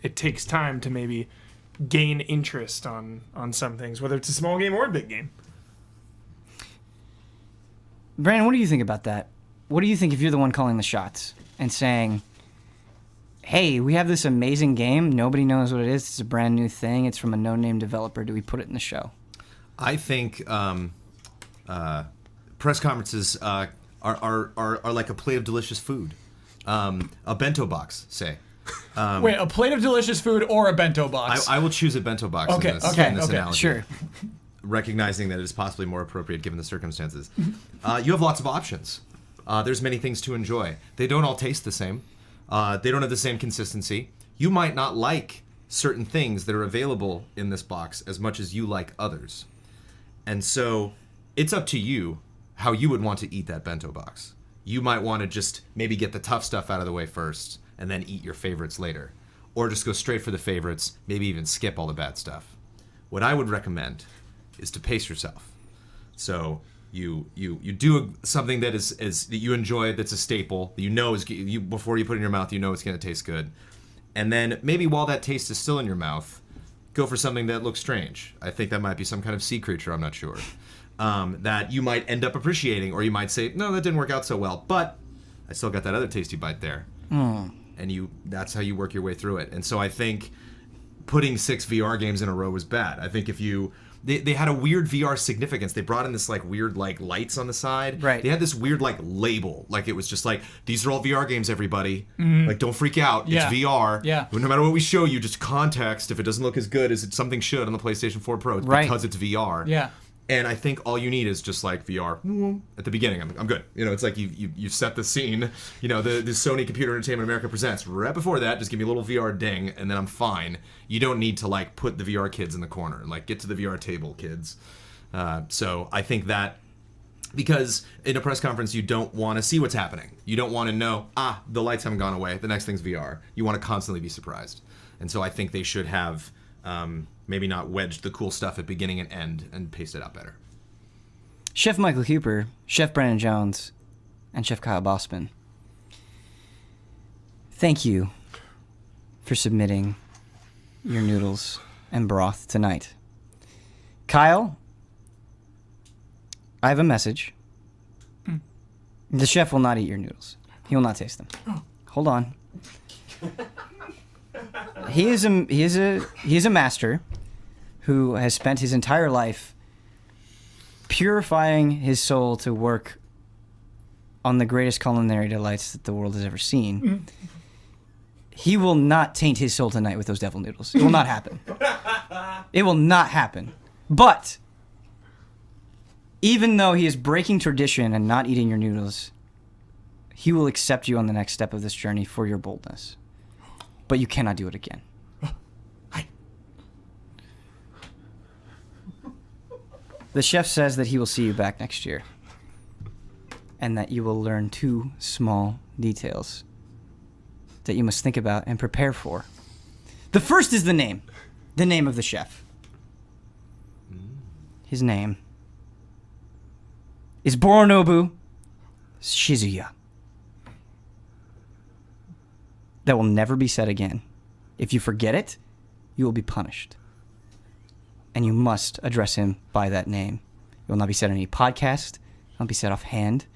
it takes time to maybe gain interest on some things, whether it's a small game or a big game. Brandon, what do you think about that? What do you think if you're the one calling the shots and saying, hey, we have this amazing game, nobody knows what it is, it's a brand new thing, it's from a no-name developer, do we put it in the show? I think press conferences are like a plate of delicious food. A bento box, say. Wait, a plate of delicious food or a bento box? I will choose a bento box Okay, in this, okay, in this okay, analogy. Sure. Recognizing that it is possibly more appropriate given the circumstances. You have lots of options. There's many things to enjoy. They don't all taste the same. They don't have the same consistency. You might not like certain things that are available in this box as much as you like others. And so it's up to you how you would want to eat that bento box. You might want to just maybe get the tough stuff out of the way first and then eat your favorites later. Or just go straight for the favorites, maybe even skip all the bad stuff. What I would recommend is to pace yourself. So you do something that is that you enjoy, that's a staple, that is before you put it in your mouth, it's going to taste good. And then maybe while that taste is still in your mouth, go for something that looks strange. I think that might be some kind of sea creature, I'm not sure. That you might end up appreciating, or you might say, no, that didn't work out so well, but I still got that other tasty bite there. And that's how you work your way through it. And so I think putting 6 VR games in a row was bad. I think if they had a weird VR significance. They brought in this like weird like lights on the side. Right. They had this weird like label. Like it was just like, these are all VR games, everybody. Like don't freak out. Yeah. It's VR. Yeah. No matter what we show you, just context. If it doesn't look as good as something should on the PlayStation 4 Pro, it's Right. because it's VR. Yeah. And I think all you need is just like VR at the beginning. I'm good. It's like you set the scene. The Sony Computer Entertainment America presents. Right before that, just give me a little VR ding, and then I'm fine. You don't need to like put the VR kids in the corner and like get to the VR table, kids. So I think that because in a press conference you don't want to see what's happening. You don't want to know the lights haven't gone away. The next thing's VR. You want to constantly be surprised. And so I think they should have. Maybe not wedged the cool stuff at beginning and end and paced it out better. Chef Michael Huper, Chef Brandon Jones, and Chef Kyle Bossman, thank you for submitting your noodles and broth tonight. Kyle, I have a message. The chef will not eat your noodles. He will not taste them. Hold on. He is a master who has spent his entire life purifying his soul to work on the greatest culinary delights that the world has ever seen. He will not taint his soul tonight with those devil noodles. It will not happen. It will not happen. But even though he is breaking tradition and not eating your noodles, he will accept you on the next step of this journey for your boldness. But you cannot do it again. The chef says that he will see you back next year, and that you will learn 2 small details that you must think about and prepare for. The first is the name of the chef. His name is Boronobu Shizuya. That will never be said again. If you forget it, you will be punished. And you must address him by that name. It will not be said on any podcast. It will not be said offhand.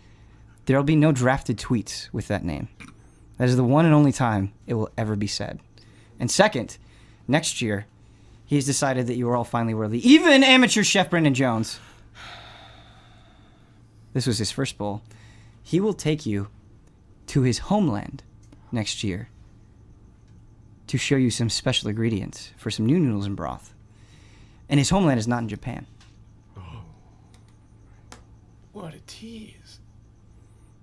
There'll be no drafted tweets with that name. That is the one and only time it will ever be said. And second, next year, he's decided that you are all finally worthy. Even amateur chef Brendan Jones. This was his first bowl. He will take you to his homeland next year to show you some special ingredients for some new noodles and broth. And his homeland is not in Japan. What a tease.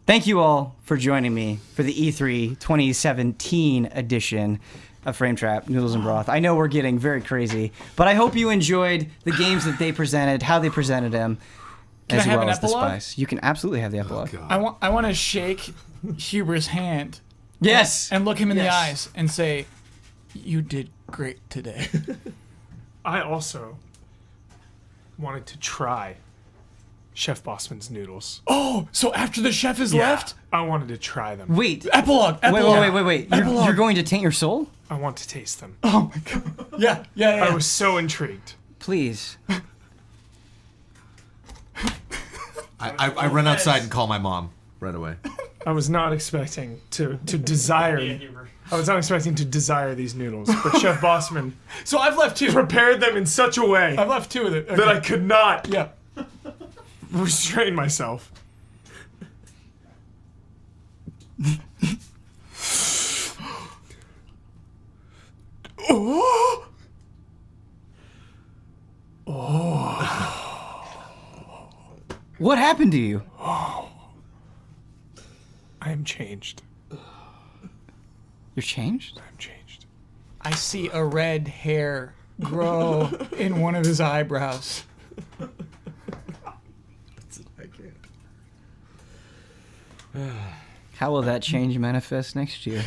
Thank you all for joining me for the E3 2017 edition of Frame Trap Noodles and Broth. I know we're getting very crazy, but I hope you enjoyed the games that they presented, how they presented them, Can as I have well an as the epilogue? spice. You can absolutely have the epilogue. I want to shake Huber's hand Yes! and look him in the Yes. eyes and say, "You did great today." I also wanted to try Chef Bossman's noodles. Oh, so after the chef is Yeah, left, I wanted to try them. Wait. epilogue. Wait. You're going to taint your soul? I want to taste them. Oh my god. Yeah. I was so intrigued. Please. I run outside and call my mom right away. I was not expecting to desire. I was not expecting to desire these noodles, but Chef Bossman So I've left two. prepared them in such a way I've left two of it. Okay. that I could not Yeah. restrain myself. What happened to you? I am changed. You're changed? I'm changed. I see a red hair grow in one of his eyebrows. How will that change manifest next year?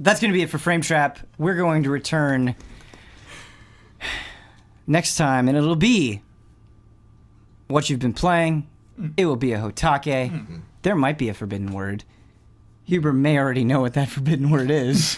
That's going to be it for Frame Trap. We're going to return next time, and it'll be what you've been playing. It will be a Hotake. There might be a forbidden word. Huber may already know what that forbidden word is.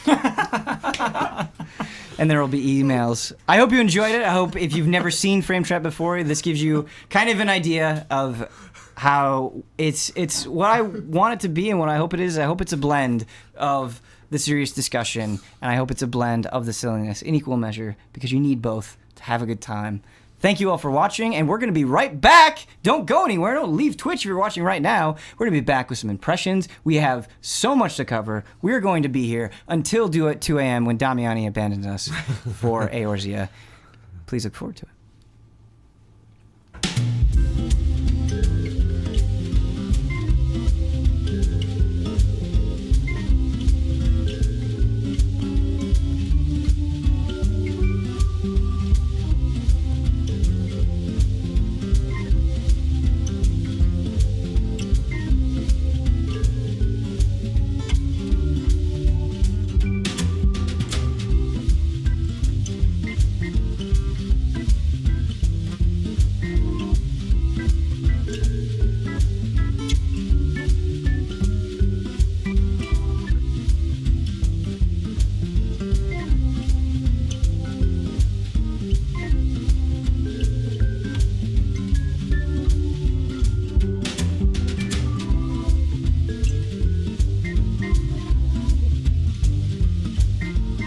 And there will be emails. I hope you enjoyed it. I hope if you've never seen Frame Trap before, this gives you kind of an idea of how it's what I want it to be and what I hope it is. I hope it's a blend of the serious discussion, and I hope it's a blend of the silliness in equal measure, because you need both to have a good time. Thank you all for watching, and we're going to be right back. Don't go anywhere. Don't leave Twitch if you're watching right now. We're going to be back with some impressions. We have so much to cover. We're going to be here until 2 a.m. when Damiani abandons us for Eorzea. Please look forward to it.